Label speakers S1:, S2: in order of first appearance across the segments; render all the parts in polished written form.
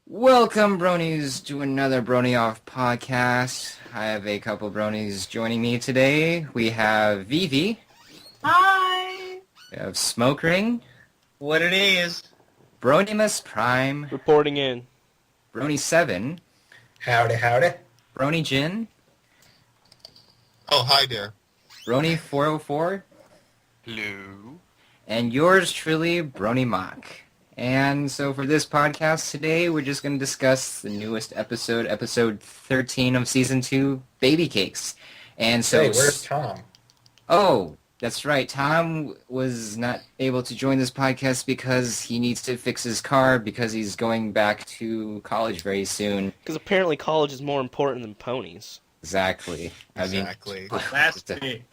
S1: Welcome, bronies, to another Bronyoff podcast. I have a couple bronies joining me today. We have Vivi.
S2: Hi.
S1: We have Smoke Ring.
S3: What it is?
S1: Bronimus Prime.
S4: Reporting in.
S1: Brony 7.
S5: Howdy, howdy.
S1: Brony Jin.
S3: Oh, hi there.
S1: Brony 404.
S6: Hello.
S1: And yours truly, Brony Mock. And so for this podcast today, we're just going to discuss the newest episode, episode 13 of Season 2, Baby Cakes. And so...
S5: Hey, where's Tom?
S1: Oh, that's right. Tom was not able to join this podcast because he needs to fix his car because he's going back to college very soon.
S4: Because apparently college is more important than ponies.
S1: Exactly.
S3: Exactly.
S2: That's me.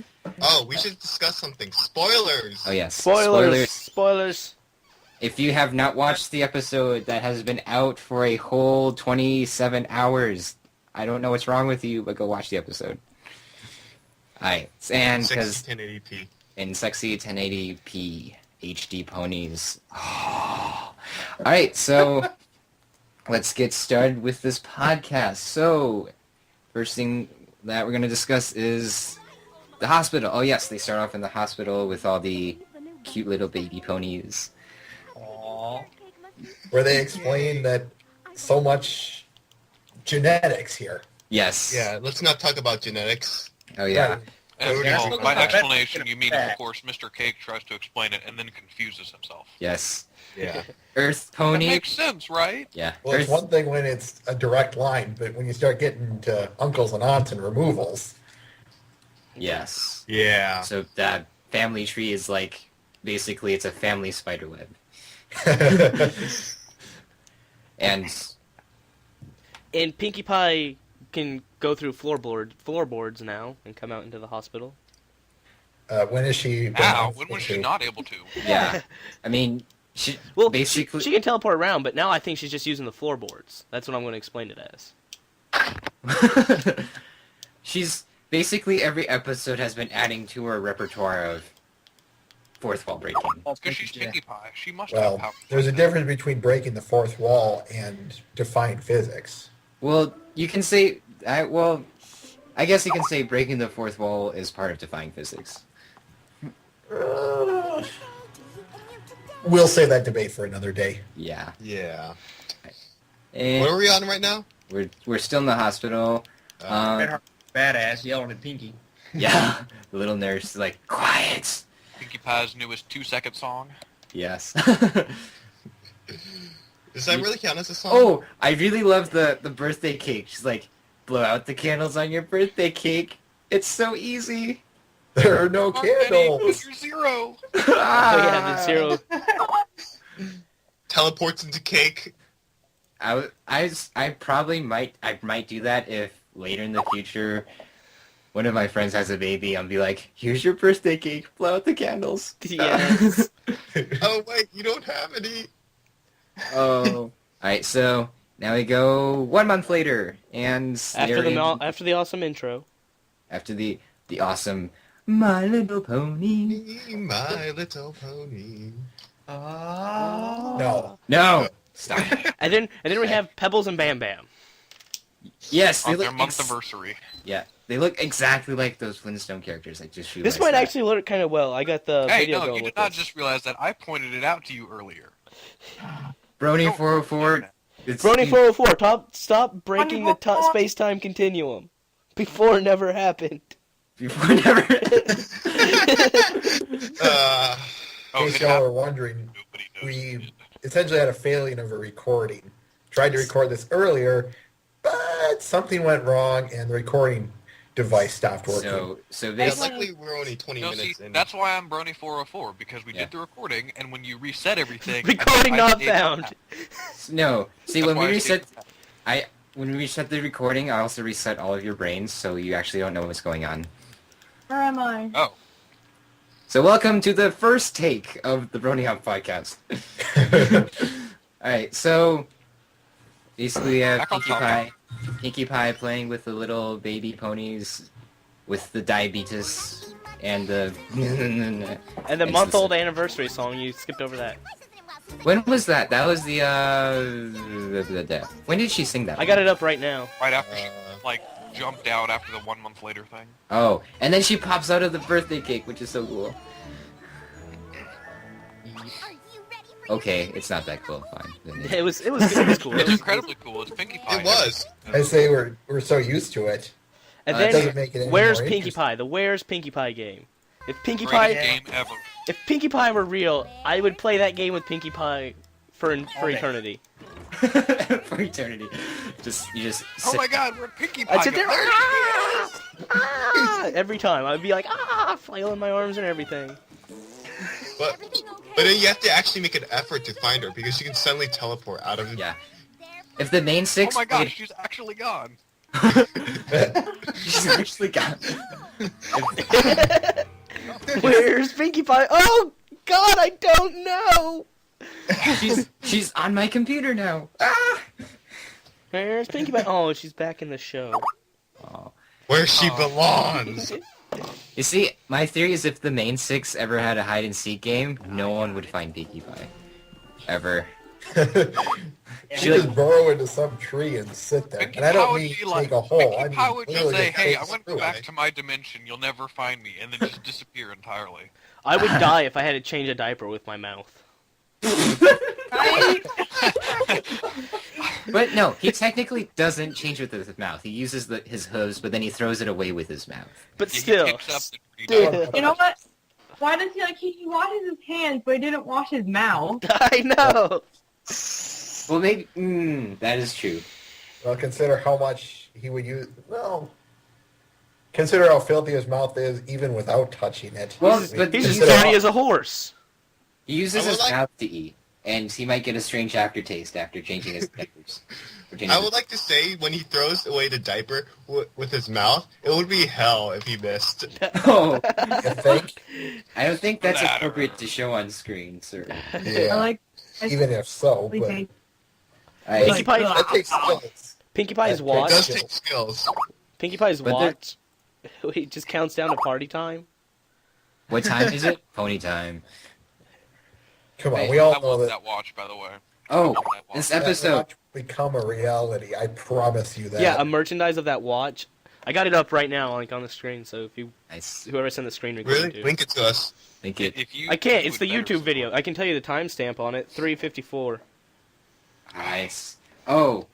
S3: Oh, we should discuss something. Spoilers!
S1: Oh, yes.
S4: Spoilers.
S1: If you have not watched the episode that has been out for a whole 27 hours, I don't know what's wrong with you, but go watch the episode. Alright, and because
S3: 1080p.
S1: in sexy 1080p HD ponies. Alright, so let's get started with this podcast. So, first thing that we're going to discuss is the hospital. Oh yes, they start off in the hospital with all the cute little baby ponies.
S3: Aww.
S5: Where they explain that so much genetics here.
S1: Yes.
S3: Yeah, let's not talk about genetics.
S1: Oh yeah.
S5: Right.
S6: And
S3: Yeah.
S6: well, by explanation, you mean, of course, Mr. Cake tries to explain it and then confuses himself.
S1: Yes.
S3: Yeah.
S1: Earth
S6: That
S1: pony.
S6: makes sense, right?
S1: Yeah.
S5: Well, it's
S1: Earth,
S5: one thing when it's a direct line, but when you start getting to uncles and aunts and removals,
S1: yes.
S3: Yeah.
S1: So that family tree is like, basically it's a family spider web. And
S4: And Pinkie Pie can go through floorboards now and come out into the hospital.
S5: when is she?
S6: Now, when was she not able to?
S1: yeah, I mean, she
S4: Well,
S1: basically
S4: she can teleport around, but now I think she's just using the floorboards. That's what I'm going to explain it as.
S1: she's basically every episode has been adding to her repertoire of fourth wall breaking.
S6: Because she's Pinkie Pie. She must
S5: Well,
S6: have power.
S5: there's a difference between breaking the fourth wall and defying physics.
S1: Well, you can say, I guess you can say breaking the fourth wall is part of defying physics.
S5: We'll save that debate for another day.
S1: Yeah.
S3: Yeah.
S1: And
S3: What are we on right now?
S1: we're still in the hospital.
S2: Badass yelling at Pinky.
S1: Yeah, the little nurse is like, quiet.
S6: Pinkie Pie's newest 2-second song.
S1: Yes.
S3: Does that really count as a song?
S1: Oh, I really love the birthday cake. She's like, blow out the candles on your birthday cake. It's so easy.
S5: There are no
S6: Mark Benny,
S5: candles.
S6: you're zero.
S4: Oh yeah, the zero.
S3: Teleports into cake.
S1: I probably might do that if later in the future one of my friends has a baby. I'll be like, here's your birthday cake. Blow out the candles.
S4: Yes.
S3: Oh, wait, you don't have any.
S1: Oh. Alright, so now we go 1 month later, and
S4: After the awesome intro.
S1: after the awesome My Little Pony.
S3: My Little Pony.
S5: No.
S1: No, stop.
S4: And then we have Pebbles and Bam Bam.
S1: Yes, they
S6: On their
S1: look
S6: month anniversary.
S1: yeah, they look exactly like those Flintstone characters. I just
S4: This
S1: realized
S4: might
S1: that.
S4: actually look kind of well. I got the
S6: Hey,
S4: video
S6: no,
S4: going
S6: you did
S4: with
S6: not
S4: this.
S6: just realize that. I pointed it out to you earlier.
S1: Brony
S6: Don't-
S1: 404. It's
S4: Brony 404, stop breaking the space-time continuum. Before it never happened.
S1: Before never.
S3: Uh,
S5: In
S6: Oh,
S5: case
S6: it
S5: y'all
S6: happened.
S5: are wondering,
S6: Nobody knows.
S5: we essentially had a failing of a recording. Tried to record this earlier, but something went wrong and the recording device stopped working.
S1: So
S3: yeah,
S1: basically,
S3: luckily, we're only 20
S6: No, see,
S3: minutes in.
S6: that's why I'm Brony 404, because we
S1: Yeah.
S6: did the recording, and when you reset everything...
S4: Recording
S6: I
S4: not
S6: did that.
S4: found.
S1: no. See,
S6: That's
S1: when we
S6: why I
S1: reset,
S6: saved
S1: when we reset the recording, I also reset all of your brains, so you actually don't know what's going on.
S2: Where am I?
S6: Oh,
S1: So welcome to the first take of the Brony Hop podcast. Alright, so basically we have
S6: Back on
S1: Pinkie Pie playing with the little baby ponies with the diabetes and the...
S4: And the month-old anniversary song, you skipped over that.
S1: When was that? That was the when did she sing that?
S4: I got it up right now.
S6: Right after she,
S3: Uh,
S6: jumped out after the 1 month later thing.
S1: Oh, and then she pops out of the birthday cake, which is so cool. Okay, it's not that cool. Fine.
S4: It was cool.
S6: It's incredibly cool. It's Pinkie Pie.
S3: It was.
S5: I say we're so used to it.
S4: And
S1: It
S5: doesn't
S4: then
S5: make it any
S4: where's
S5: more
S4: Pinkie
S5: interesting.
S4: Pie? The Where's Pinkie Pie game. If Pinkie
S6: Greatest
S4: Pie,
S6: game ever.
S4: if Pinkie Pie were real, I would play that game with Pinkie Pie for
S2: day.
S4: eternity.
S1: For eternity. You just
S6: Oh
S1: sit.
S6: my God, we're Pinkie Pie.
S4: I'd sit there,
S6: There
S4: ah, ah, every time. I'd be like, ah, flailing my arms and everything.
S3: But then you have to actually make an effort to find her because she can suddenly teleport out of.
S1: Yeah. If the main
S6: Oh
S1: six.
S6: my gosh, she's actually gone.
S1: She's actually got.
S4: Where's Pinkie Pie? Oh God, I don't know.
S1: She's on my computer now. Ah!
S4: Where's Pinkie Pie? Oh, she's back in the show.
S1: Oh.
S3: Where she belongs.
S1: You see, my theory is if the main six ever had a hide and seek game, no one would find Pinkie Pie. Ever.
S5: She just burrow into some tree and sit there.
S6: Pinkie
S5: And I
S6: Pie
S5: don't
S6: would
S5: mean
S6: be like,
S5: take a hole.
S6: Pinkie
S5: I mean
S6: Pie would just
S5: literally
S6: say,
S5: just
S6: hey,
S5: take
S6: I
S5: a
S6: went
S5: screw
S6: back
S5: at it.
S6: to my dimension, you'll never find me, and then just disappear entirely.
S4: I would die if I had to change a diaper with my mouth.
S2: Right?
S1: But no, he technically doesn't change with his mouth. He uses his hooves, but then he throws it away with his mouth.
S4: But
S6: Yeah,
S4: still,
S6: he picks up the tree
S4: Dude.
S6: down.
S2: You know what? Why does he washes his hands, but he didn't wash his mouth?
S4: I know.
S1: Well, maybe that is true.
S5: Well, consider how much he would use. Well, consider how filthy his mouth is, even without touching it.
S1: Well,
S5: I mean,
S1: but
S4: He's as
S5: consider
S4: dirty
S5: how-
S4: as a horse.
S1: He uses
S3: I would
S1: his
S3: like-
S1: mouth to eat, and he might get a strange aftertaste after changing his diapers. Or changing
S3: I would like to say when he throws away the diaper with his mouth, it would be hell if he missed.
S1: Oh,
S5: You think?
S1: I don't think that's
S6: That-
S1: appropriate to show on screen, sir.
S5: Yeah.
S2: I like.
S5: Even if so, but
S2: Like,
S1: I,
S4: Pinkie Pie,
S5: that takes skills.
S4: Pinkie Pie's
S5: That
S3: It
S4: watch.
S3: does take skills.
S4: Pinkie Pie's
S1: But they're-
S4: watch. He just counts down to party time.
S1: what time is it? Pony time.
S5: Come on,
S1: Wait,
S5: we all
S6: I
S5: know
S6: love
S5: that.
S6: that watch, by the way.
S1: Oh,
S6: That watch.
S1: this
S5: that
S1: episode.
S5: watch will become a reality. I promise you that.
S4: Yeah, a merchandise of that watch. I got it up right now, like on the screen. So if you,
S1: Nice.
S4: whoever sent the screen recording
S3: Really?
S4: to,
S3: Link it to us.
S1: Think it.
S6: If you
S4: I can't. It's
S6: would
S4: the
S6: better
S4: YouTube video. I can tell you the timestamp on it. 3:54.
S1: Nice. Oh,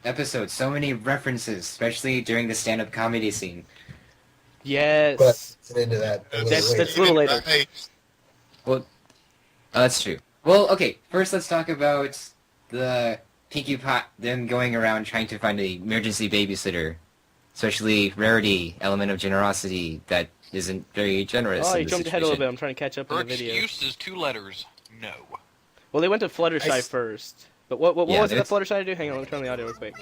S1: episode. So many references, especially during the stand-up comedy scene.
S4: Yes.
S5: But get into that a little
S4: That's-
S5: later.
S4: that's a little later.
S3: Hey,
S1: That's true. Well, okay. First, let's talk about the Pinkie Pie. Them going around trying to find an emergency babysitter, especially Rarity, element of generosity that isn't very generous.
S4: Oh,
S1: in
S4: you
S1: this
S4: jumped ahead a little bit.
S1: situation.
S4: I'm trying to catch up
S6: Her
S4: in the video.
S6: excuse is 2 letters. No.
S4: Well, they went to Fluttershy
S5: I s-
S4: first. But what
S1: Yeah,
S4: was it that
S1: that's-
S4: Fluttershy do? Hang on, let me turn the audio real quick.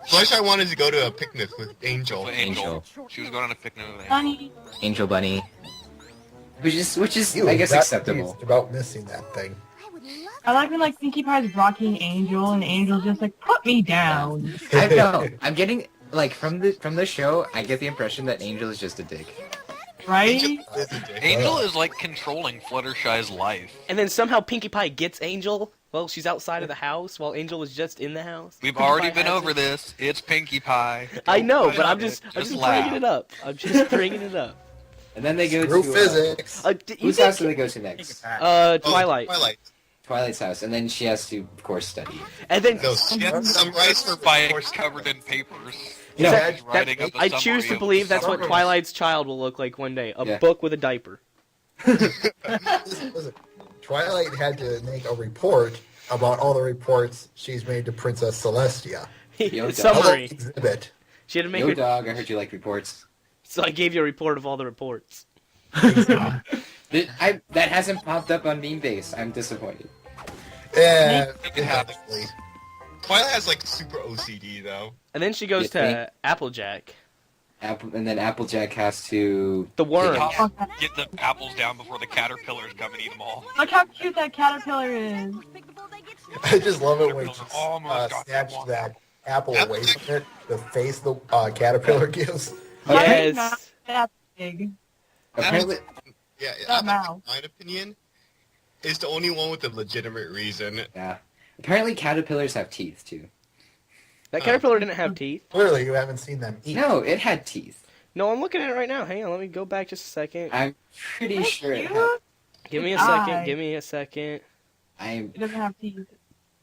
S3: Flush, I wanted to go to a picnic with Angel.
S6: With Angel. She was going on a picnic with Angel.
S2: Honey,
S1: Angel Bunny, which is
S5: You
S1: I guess
S5: that
S1: acceptable.
S5: teased about missing that thing.
S2: I like when Pinkie Pie's rocking Angel, and Angel's just like, put me down.
S1: I know. I'm getting like from the show. I get the impression that Angel is just a dick.
S2: Right?
S6: Angel is like controlling Fluttershy's life.
S4: And then somehow Pinkie Pie gets Angel. Well, she's outside of the house while Angel is just in the house.
S6: We've
S4: Pinkie
S6: already
S4: Pie
S6: been
S4: has
S6: over
S4: it.
S6: this. It's Pinkie Pie.
S4: I know,
S6: Don't
S4: but I'm
S6: fight
S4: just
S6: it.
S4: bringing it up. I'm just bringing it up.
S1: And then they go
S5: Screw
S1: to
S5: physics.
S4: You
S1: whose
S4: think-
S1: house do they go to next?
S3: Oh,
S4: Twilight.
S3: Twilight.
S1: Twilight's house, and then she has to, of course, study.
S4: And then
S3: No, she had some rice for
S6: By
S3: horse
S6: covered in papers.
S1: You know,
S4: that-
S6: She's writing up a
S4: I
S6: summary
S4: choose to
S6: of
S4: believe
S6: the
S4: that's what
S6: summary.
S4: Twilight's child will look like one day. A
S1: Yeah.
S4: book with a diaper.
S5: Listen, Twilight had to make a report about all the reports she's made to Princess Celestia.
S1: Yo,
S4: Summary.
S5: Exhibit.
S4: She had to make
S1: Yo,
S4: her.
S1: dog, I heard you like reports.
S4: So I gave you a report of all the reports.
S1: That hasn't popped up on Meme Base. I'm disappointed.
S5: Yeah,
S6: It happens.
S5: exactly.
S3: Twilight has like super OCD though.
S4: And then she goes
S1: You
S4: to
S1: think?
S4: Applejack.
S1: And then Applejack has to...
S4: The worm.
S6: Top- Get the apples down before the caterpillars come and eat them all.
S2: Look how cute that caterpillar is.
S5: I just love it when she
S6: Almost got that
S5: snatched
S6: one.
S5: that apple away from it, the face the caterpillar gives.
S2: Right?
S4: Yes.
S2: Not that big.
S1: Apparently...
S3: Yeah,
S2: That
S3: in
S2: mouth.
S3: my opinion, is the only one with a legitimate reason.
S1: Yeah. Apparently caterpillars have teeth, too.
S4: That caterpillar didn't have teeth.
S5: Clearly, you haven't seen them eat.
S1: No, it had teeth.
S4: No, I'm looking at it right now. Hang on, let me go back just a second.
S1: I'm pretty
S2: That's
S1: sure it
S2: cute.
S1: had...
S4: Give me a
S2: Eye.
S4: second. Give me a second.
S1: I'm...
S2: It doesn't have teeth.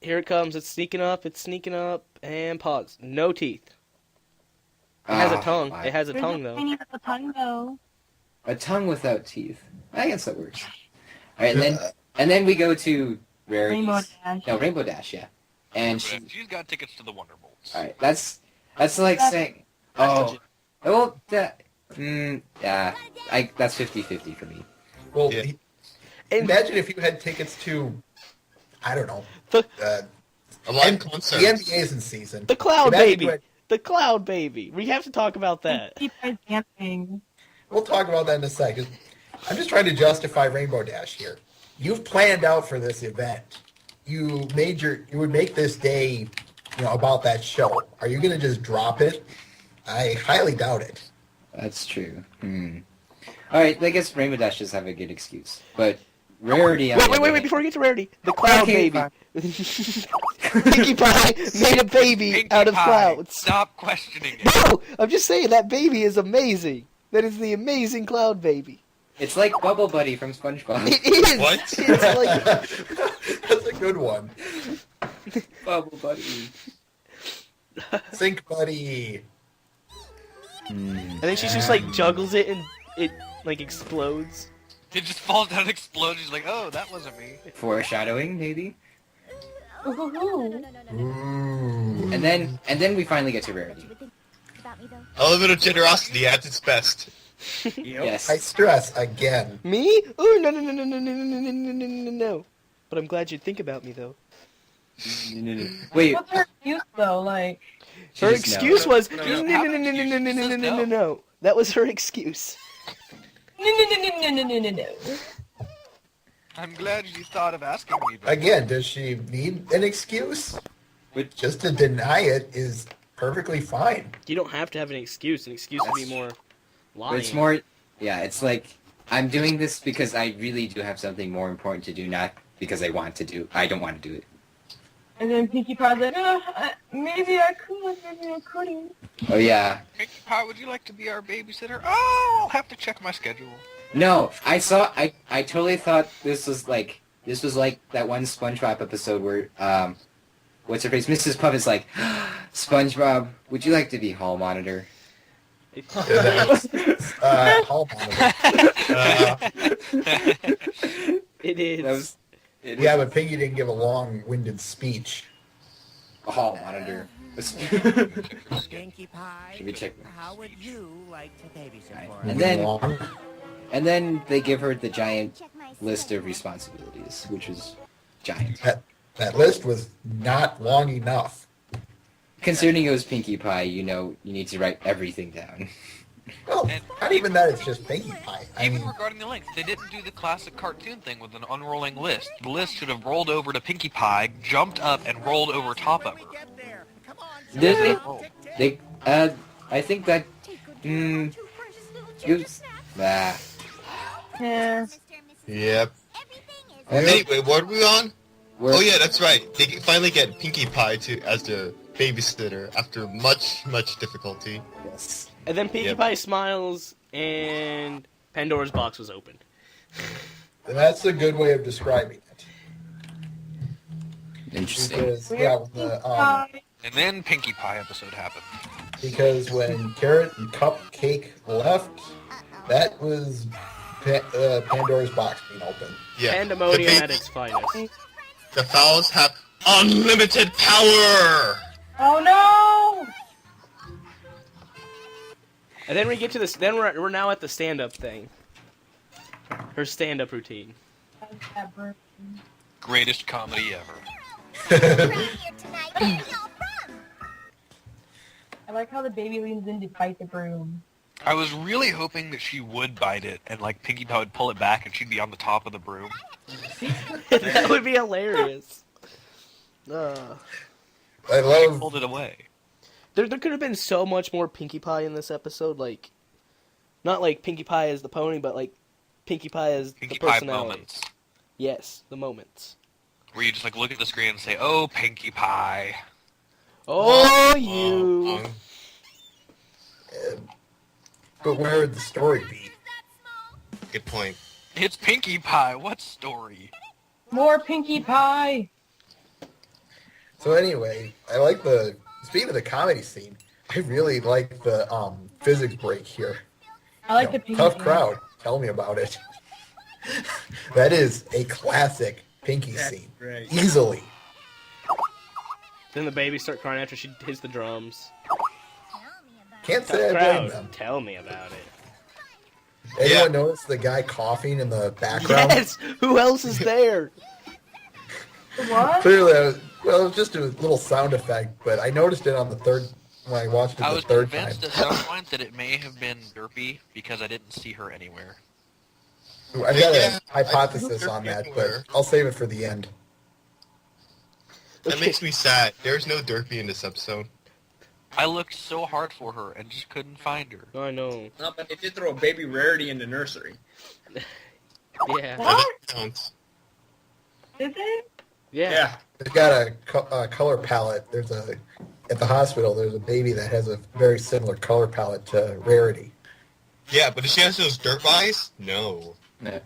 S4: Here it comes. It's sneaking up. It's sneaking up. And pause. No teeth. It has a tongue.
S1: my-
S4: It has a
S2: There's
S4: tongue,
S2: a
S4: though.
S2: tiny little tongue, though.
S1: A tongue without teeth. I guess that works. Alright, and then we go to Rarities.
S2: Rainbow Dash.
S1: No, Rainbow Dash, yeah. And
S6: She's got tickets to the Wonderbolts.
S1: alright, that's like saying, oh, well, that, yeah, that's 50-50 for me.
S5: Well,
S3: Yeah.
S5: imagine if you had tickets to, I don't know,
S4: The-
S3: A live
S5: the
S3: concert.
S5: NBA's in season.
S4: The Cloud
S5: Imagine
S4: Baby.
S5: you had-
S4: The Cloud Baby. We have to talk about that.
S2: Pinkie Pie's dancing.
S5: We'll talk about that in a second. I'm just trying to justify Rainbow Dash here. You've planned out for this event. You would make this day, about that show. Are you going to just drop it? I highly doubt it.
S1: That's true. Alright, I guess Rainbow Dash does have a good excuse. But Rarity... on the other
S4: Wait,
S1: hand-
S4: before we get to Rarity. The Cloud
S1: Okay,
S4: Baby.
S1: fine.
S4: Pinkie Pie made a baby
S6: Pinkie
S4: out of
S6: Pie,
S4: clouds.
S6: Stop questioning it.
S4: No! I'm just saying, that baby is amazing. That is the amazing Cloud Baby.
S1: It's like Bubble Buddy from SpongeBob.
S4: It is!
S3: What?
S4: It's like...
S5: That's a good one.
S1: Bubble Buddy.
S5: Sync Buddy.
S4: And then she just, like, juggles it and it, like, explodes.
S6: It just falls down and explodes. She's like, oh, that wasn't me.
S1: Foreshadowing, maybe?
S2: Ooh.
S5: Ooh.
S1: And then we finally get to Rarity.
S3: A little bit of generosity at its best.
S1: Yes.
S5: I stress again.
S4: Me? Oh, no. But I'm glad you think about me, though.
S1: Wait,
S2: What's her excuse, though? Like,
S1: she
S4: Her
S1: just
S4: excuse
S1: knows.
S4: was,
S6: No, no, no.
S4: no. That was her excuse.
S2: no.
S6: I'm glad you thought of asking me. But
S5: Again, does she need an excuse?
S1: Which-
S5: Just to deny it is perfectly fine.
S4: You don't have to have an excuse. An excuse would be more
S1: But
S4: lying.
S1: it's more, yeah, it's like, I'm doing this because I really do have something more important to do, not because I don't want to do it.
S2: And then Pinkie Pie's like, maybe I could, maybe I couldn't.
S1: Oh yeah.
S6: Pinkie Pie, would you like to be our babysitter? Oh, I'll have to check my schedule.
S1: No, I totally thought this was like that one SpongeBob episode where, what's her face? Mrs. Puffet's like, SpongeBob, would you like to be hall monitor?
S5: Hall monitor.
S4: It is.
S1: That was,
S5: Yeah, but Pinky didn't give a long-winded speech.
S1: a hall monitor.
S7: Pinkie Pie,
S1: Should we check?
S7: how would you like to babysit
S1: Right.
S7: for
S1: And
S7: us?
S1: then-
S5: Long.
S1: And then they give her the giant list of responsibilities, which was giant.
S5: That list was not long enough.
S1: Considering it was Pinkie Pie, you need to write everything down.
S5: Well, not even that, it's just Pinkie Pie. I
S6: Even
S5: mean,
S6: regarding the length, they didn't do the classic cartoon thing with an unrolling list. The list should have rolled over to Pinkie Pie, jumped up, and rolled over top of her.
S7: Get there. Come on,
S1: Did
S7: Sarah.
S1: they? I think that, gives,
S2: Yeah.
S3: Yep.
S1: Well,
S3: Anyway, what are we on?
S1: we're-
S3: Oh yeah, that's right. They finally get Pinkie Pie as their babysitter after much difficulty.
S1: Yes.
S4: And then Pinkie
S3: Yep.
S4: Pie smiles, and Pandora's box was open.
S5: and that's a good way of describing it.
S1: Interesting.
S5: Because, yeah,
S6: And then Pinkie Pie episode happened.
S5: because when Carrot and Cupcake left, that was Pandora's box being opened.
S3: Yeah.
S4: Pandemonium
S3: the,
S4: at its finest.
S3: the fowls have unlimited power.
S2: Oh no!
S4: And then we get to this. Then we're now at the stand-up thing. Her stand-up routine.
S2: That bird.
S6: Greatest comedy ever.
S2: I like how the baby leans in to fight the broom.
S6: I was really hoping that she would bite it, and like Pinkie Pie would pull it back, and she'd be on the top of the broom.
S4: That would be hilarious.
S5: I
S6: She
S5: love
S6: pulled it away.
S4: There could have been so much more Pinkie Pie in this episode. Like, not like Pinkie Pie as the pony, but like Pinkie Pie as
S6: Pinkie
S4: the
S6: Pie
S4: personality.
S6: moments.
S4: Yes, the moments.
S6: Where you just like look at the screen and say, "Oh, Pinkie Pie."
S4: Oh, you.
S5: But where would the story be?
S3: Good point.
S6: It's Pinkie Pie. What story?
S2: More Pinkie Pie.
S5: So anyway, I like the. Speaking of the comedy scene, I really like the physics break here.
S2: I like
S5: You know,
S2: the Pinkie
S5: tough
S2: Pie.
S5: crowd. Tell me about it. That is a classic Pinkie scene.
S8: Right.
S5: Easily.
S4: Then the babies start crying after she hits the drums.
S5: Can't
S4: Tough
S5: say I blame
S4: crowd.
S5: them.
S4: Tell me about it.
S5: Anyone notice the guy coughing in the background?
S4: Yes! Who else is there?
S2: What?
S5: Clearly, it was just a little sound effect, but I noticed it on the third when I watched it
S6: I
S5: the
S6: was
S5: third time.
S6: convinced at some point that it may have been Derpy because I didn't see her anywhere.
S5: I've got
S3: Yeah,
S5: a hypothesis on that, but I'll save it for the end.
S3: That makes me sad. There's no Derpy in this episode.
S6: I looked so hard for her and just couldn't find her.
S4: I know.
S8: No, but they did throw a baby Rarity in the nursery.
S4: Yeah.
S2: What?
S3: That counts.
S2: Did they?
S4: Yeah.
S5: They've got a color palette. At the hospital, there's a baby that has a very similar color palette to Rarity.
S3: Yeah, but if she has those derp eyes, no.
S1: No.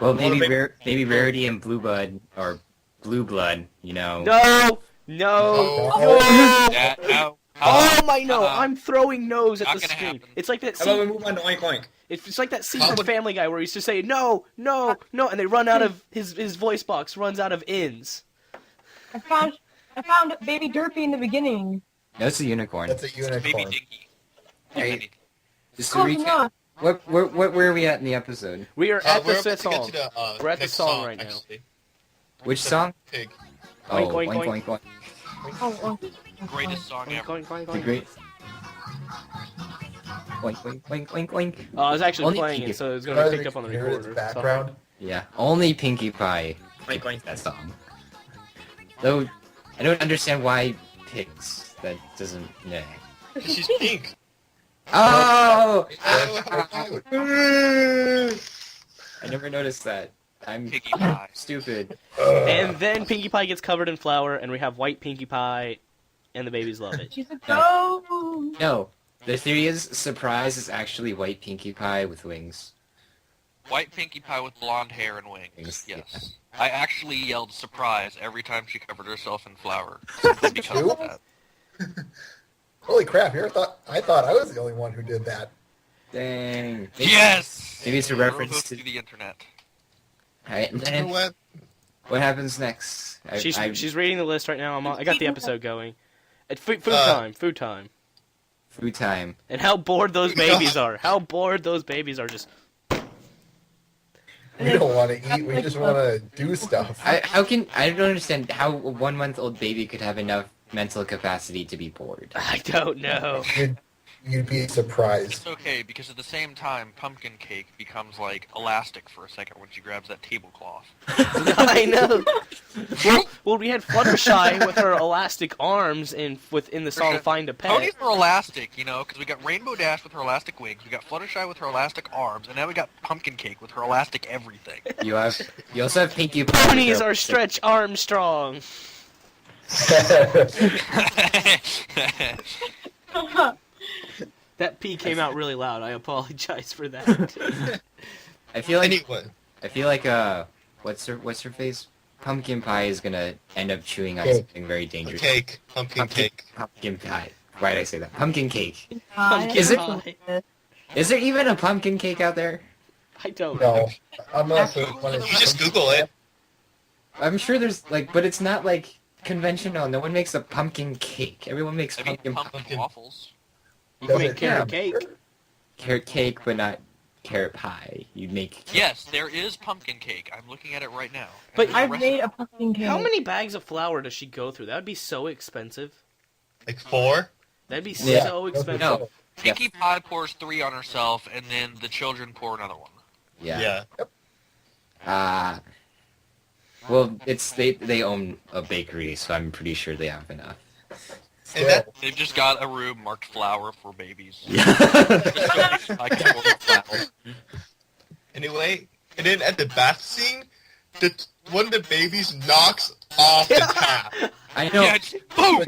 S1: Well, maybe
S8: maybe-
S1: maybe Rarity and Blue Blood or Blue Blood, you know.
S4: No! No!
S5: Oh.
S4: No!
S6: Yeah, no.
S4: Oh my no! I'm throwing no's at
S6: Not
S4: the
S6: gonna
S4: screen.
S6: happen.
S4: It's like that
S8: How about we
S4: scene.
S8: move on to Oink Oink?
S4: It's like that scene
S3: How
S4: from
S3: would-
S4: Family Guy where he used to say no, no, no, and they run out of his voice box runs out of ins.
S2: I found Baby Derpy in the beginning.
S1: No, it's a unicorn.
S5: That's a
S6: Baby
S5: unicorn.
S6: Dinky.
S1: Hey, just to
S2: Close
S1: recap,
S2: enough.
S1: where are we at in the episode?
S4: We are at
S3: We're
S4: the
S3: about
S4: fifth
S3: to get
S4: song.
S3: to the,
S4: We're at the
S3: next
S4: song right now.
S3: actually.
S1: Which
S3: The
S1: song?
S3: Pig.
S1: Oh,
S4: Oink, oink,
S1: oink,
S4: oink.
S1: oink, oink.
S2: Oh.
S6: Greatest song
S4: Oink,
S6: ever.
S4: oink, oink,
S1: The
S4: oink.
S1: great. Oink, oink, oink, oink, oink.
S4: Oh, I was actually
S1: Only
S4: playing
S1: Pinkie-
S4: it, so it was
S5: You
S4: going to
S5: guys
S4: be picked up on the
S5: can hear its
S4: recorder.
S5: background.
S1: Yeah, only Pinkie Pie
S8: Oink Oink.
S1: that song. Though, I don't understand why pigs. That doesn't. Nah.
S3: She's pink.
S1: Oh!
S3: Oh!
S1: I never noticed that. I'm
S6: Piggy Pie.
S1: stupid.
S4: And then Pinkie Pie gets covered in flour, and we have white Pinkie Pie, and the babies love it.
S2: She's a ghost.
S1: No, the theory is surprise is actually white Pinkie Pie with wings.
S6: White Pinkie Pie with blonde hair and wings.
S1: Wings,
S6: Yes. I actually yelled surprise every time she covered herself in flour. Simply because of that.
S5: Holy crap! I thought I was the only one who did that.
S1: Dang.
S6: Yes!
S1: Maybe it's a
S6: We're
S1: reference
S6: both
S1: to-
S6: the internet.
S1: Alright, and
S3: You know
S1: then
S3: what?
S1: what happens next?
S4: She's reading the list right now. I got the episode going. It's food
S3: Uh,
S4: time. Food time.
S1: food time.
S4: And how bored those babies are. How bored those babies are. Just
S5: We don't want to eat. We just want to do stuff.
S1: I don't understand how a 1 month old baby could have enough mental capacity to be bored.
S4: I don't know.
S5: You'd be surprised.
S6: It's okay, because at the same time, pumpkin cake becomes, like, elastic for a second when she grabs that tablecloth.
S4: I know. Well, we had Fluttershy with her elastic arms within the song "Find a Pet."
S6: Ponies are elastic, you know, because we got Rainbow Dash with her elastic wings, we got Fluttershy with her elastic arms, and now we got Pumpkin Cake with her elastic everything.
S1: You also have Pinkie Pie.
S4: Ponies are Stretch Armstrong. That P came out really loud. I apologize for that.
S1: I feel like
S3: Anyway,
S1: what's her face? Pumpkin Pie is gonna end up chewing on
S5: Cake.
S1: something very dangerous.
S3: cake. Pumpkin cake.
S1: Pumpkin pie. Why did I say that? Pumpkin cake.
S4: Pumpkin
S1: Is it-
S4: pie.
S1: Is there even a pumpkin cake out there?
S4: I don't know.
S5: No, I'm not.
S3: You just Google it.
S1: I'm sure there's but it's not like conventional. No one makes a pumpkin cake. Everyone makes
S6: I mean,
S1: pumpkin
S6: pumpkin waffles.
S4: You
S5: Does
S4: can make
S5: it-
S4: carrot
S5: yeah.
S4: cake.
S1: carrot cake, but not carrot pie. You'd make
S6: Yes, there is pumpkin cake. I'm looking at it right now. And
S4: But
S6: there's a
S2: I've
S6: recipe.
S2: made a pumpkin cake.
S4: How many bags of flour does she go through? That would be so expensive.
S3: Like 4?
S4: That'd be
S1: Yeah.
S4: so expensive.
S1: No.
S6: Pinkie Pie pours 3 on herself, and then the children pour another one.
S1: Yeah.
S3: Yeah.
S1: Well, they own a bakery, so I'm pretty sure they have enough.
S3: And that,
S6: They've just got a room marked flour for babies.
S3: anyway, and then at the bath scene, one of the babies knocks off the tap.
S1: I know.
S6: Yeah, boom!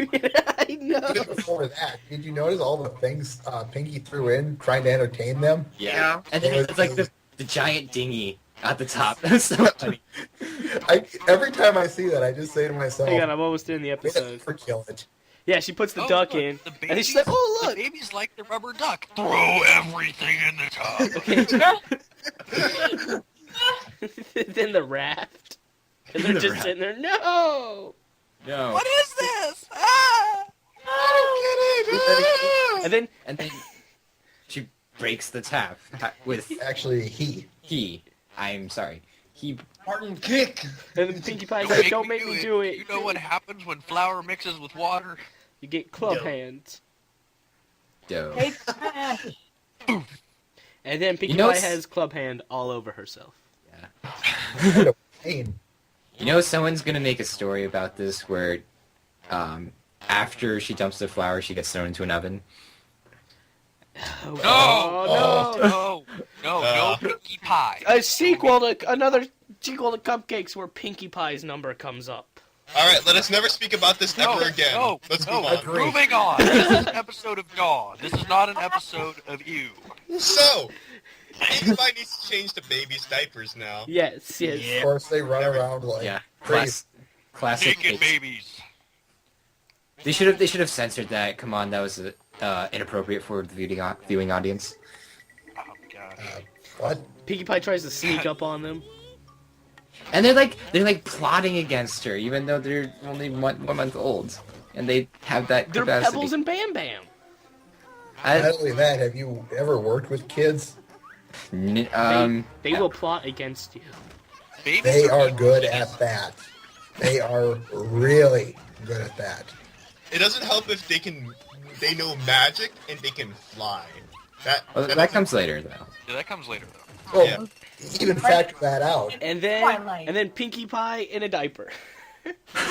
S4: I know.
S5: Just before that, did you notice all the things Pinky threw in trying to entertain them?
S1: Yeah. And then it's like the giant dinghy at the top. That's so funny.
S5: Every time I see that, I just say to myself,
S4: Hang on, I'm almost in the
S5: "May the
S4: episode.
S5: Lord kill it."
S4: Yeah, she puts the
S6: Oh,
S4: duck
S6: look,
S4: in,
S6: the
S4: and then she's like, "Oh
S6: The
S4: look!"
S6: babies like the rubber duck. Throw everything in the tub.
S4: Then the raft, and they're
S1: The
S4: just
S1: raft.
S4: sitting there. No.
S1: No.
S6: What is this? Ah!
S4: And then
S1: And then she breaks the tap with
S5: Actually, he.
S1: I'm sorry. He
S8: Martin, kick!
S4: and then Pinkie Pie goes, "Don't make me do it."
S6: You know what happens when flour mixes with water?
S4: You get club
S8: Yo.
S4: hands.
S1: dough.
S2: Hey, smash.
S4: And then Pinkie
S1: You know,
S4: Pie
S1: s-
S4: has club hand all over herself.
S5: What a pain.
S1: You know, someone's gonna make a story about this where, after she dumps the flour, she gets thrown into an oven.
S4: Oh,
S6: No!
S4: no.
S6: No, Pinkie Pie.
S4: Another sequel to Cupcakes where Pinkie Pie's number comes up.
S3: Alright, let us never speak about this ever again. Let's move on.
S5: Agree.
S6: Moving on. This is an episode of Dawn. This is not an episode of you.
S3: So, Pinkie Pie needs to change the baby's diapers now.
S4: Yes, yes.
S5: Of course, they run around like
S1: Yeah,
S5: crazy.
S1: classic.
S6: Naked
S1: Cakes.
S6: babies.
S1: They should have censored that. Come on, that was inappropriate for the viewing audience.
S6: Oh, gosh.
S5: What?
S4: Pinkie Pie tries to sneak up on them.
S1: And they're like plotting against her, even though they're only 1 month old, and they have that
S4: They're
S1: capacity.
S4: Pebbles and Bam Bam.
S1: I-
S5: Not only that, have you ever worked with kids?
S1: N-
S4: They will plot against you.
S6: Babies
S5: They are
S6: evil
S5: good
S6: geniuses.
S5: at that. They are really good at that.
S3: It doesn't help if they know magic and they can fly.
S1: that comes later though.
S6: Yeah, that comes later, though.
S5: Well,
S3: Yeah.
S5: even factor that out.
S4: And then
S2: Twilight.
S4: Pinkie Pie in a diaper.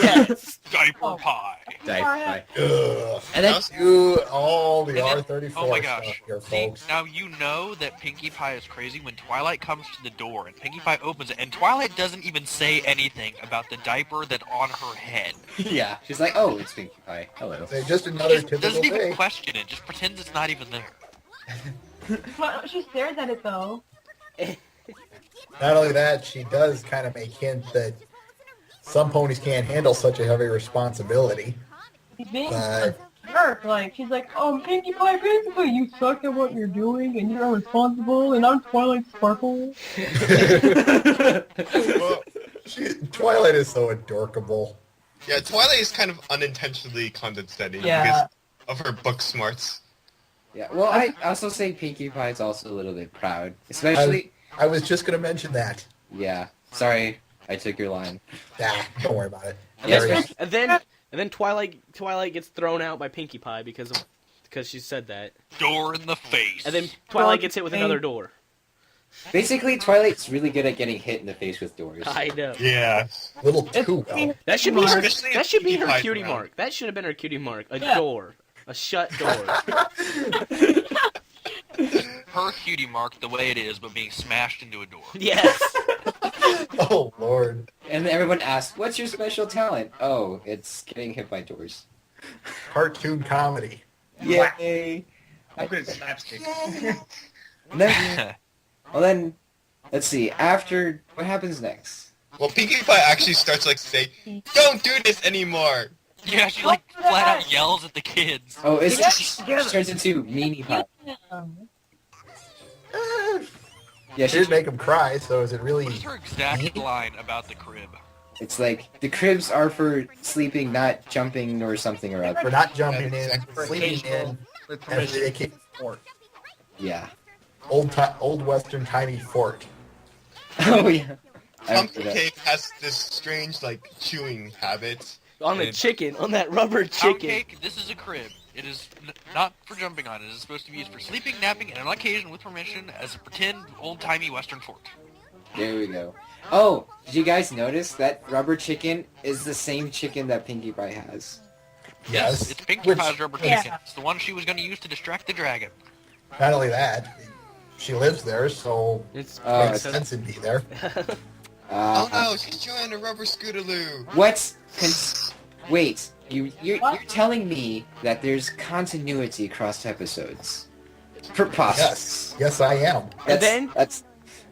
S4: Yes.
S6: Diaper Pie.
S1: Bye.
S5: Ugh.
S1: And then
S5: Do all the
S6: And then-
S5: R34
S6: Oh my
S5: stuff
S6: gosh.
S5: here,
S6: See,
S5: folks.
S6: now you know that Pinkie Pie is crazy when Twilight comes to the door and Pinkie Pie opens it, and Twilight doesn't even say anything about the diaper that's on her head.
S1: yeah, she's like, oh, it's Pinkie Pie. Hello.
S5: They're just another
S6: Just
S5: typical
S6: doesn't even
S5: day.
S6: question it, just pretends it's not even there.
S2: But she stares at it though.
S5: Not only that, she does kind of make hint that some ponies can't handle such a heavy responsibility.
S2: She's being
S5: But
S2: a jerk. Like she's like, Pinkie Pie, basically you suck at what you're doing and you're irresponsible and I'm Twilight Sparkle.
S3: Well,
S5: Twilight is so adorable.
S3: yeah, Twilight is kind of unintentionally condescending
S2: Yeah.
S3: because of her book smarts.
S1: Yeah. Well, I also say Pinkie Pie is also a little bit proud, especially.
S5: I was just going to mention that.
S1: Yeah. Sorry, I took your line.
S5: Don't worry about it.
S1: Yeah,
S5: There
S1: especially-
S4: And then Twilight gets thrown out by Pinkie Pie because she said that.
S6: Door in the face.
S4: And then Twilight gets hit with another door.
S1: Basically, Twilight's really good at getting hit in the face with doors.
S4: I know.
S3: Yeah.
S5: Little too well.
S4: That should be her.
S3: Especially if
S4: That should be
S3: Pinkie
S4: her
S3: Pie's
S4: cutie
S3: around.
S4: mark. That should have been her cutie mark. A
S2: Yeah.
S4: door, a shut door.
S6: her cutie mark the way it is, but being smashed into a door.
S4: Yes.
S5: Oh, Lord.
S1: And then everyone asks, "What's your special talent?" Oh, it's getting hit by doors.
S5: Cartoon comedy.
S1: Yay!
S8: I'm good at slapstick.
S1: And then, well then, let's see. After what happens next?
S3: Well, Pinkie Pie actually starts like say, "Don't do this anymore."
S6: Yeah, she like flat out yells at the kids.
S1: Oh, it's
S2: Yeah,
S1: she turns into Meanie Pie. Yeah,
S5: She did make him cry, so is it really...
S6: What is her exact line about the crib?
S1: It's like the cribs are for sleeping, not jumping or something or other.
S5: For not jumping in,
S3: Exactly.
S5: sleeping in,
S8: With
S5: and
S8: permission.
S5: they can't fort.
S1: Yeah.
S5: Old Western tiny fort.
S1: Oh yeah. I remember
S3: Pumpkin
S1: that.
S3: Cake has this strange like chewing habit.
S4: On the chicken, on that rubber
S6: Pound
S4: chicken.
S6: cake, this is a crib. It is not for jumping on. It is supposed to be used for sleeping, napping, and on occasion, with permission, as a pretend old-timey Western fort.
S1: There we go. Oh, did you guys notice that rubber chicken is the same chicken that Pinkie Pie has?
S5: Yes.
S6: It's Pinkie
S5: Which,
S6: Pie's rubber
S2: Yeah.
S6: chicken. It's the one she was going to use to distract the dragon.
S5: not only that, she lives there, so
S4: It's
S1: Oh,
S5: makes sense to be there.
S3: Oh no, she's joining a rubber scootaloo.
S1: What's... Wait, you're telling me that there's continuity across episodes? Preposterous.
S5: Yes, I am.
S1: That's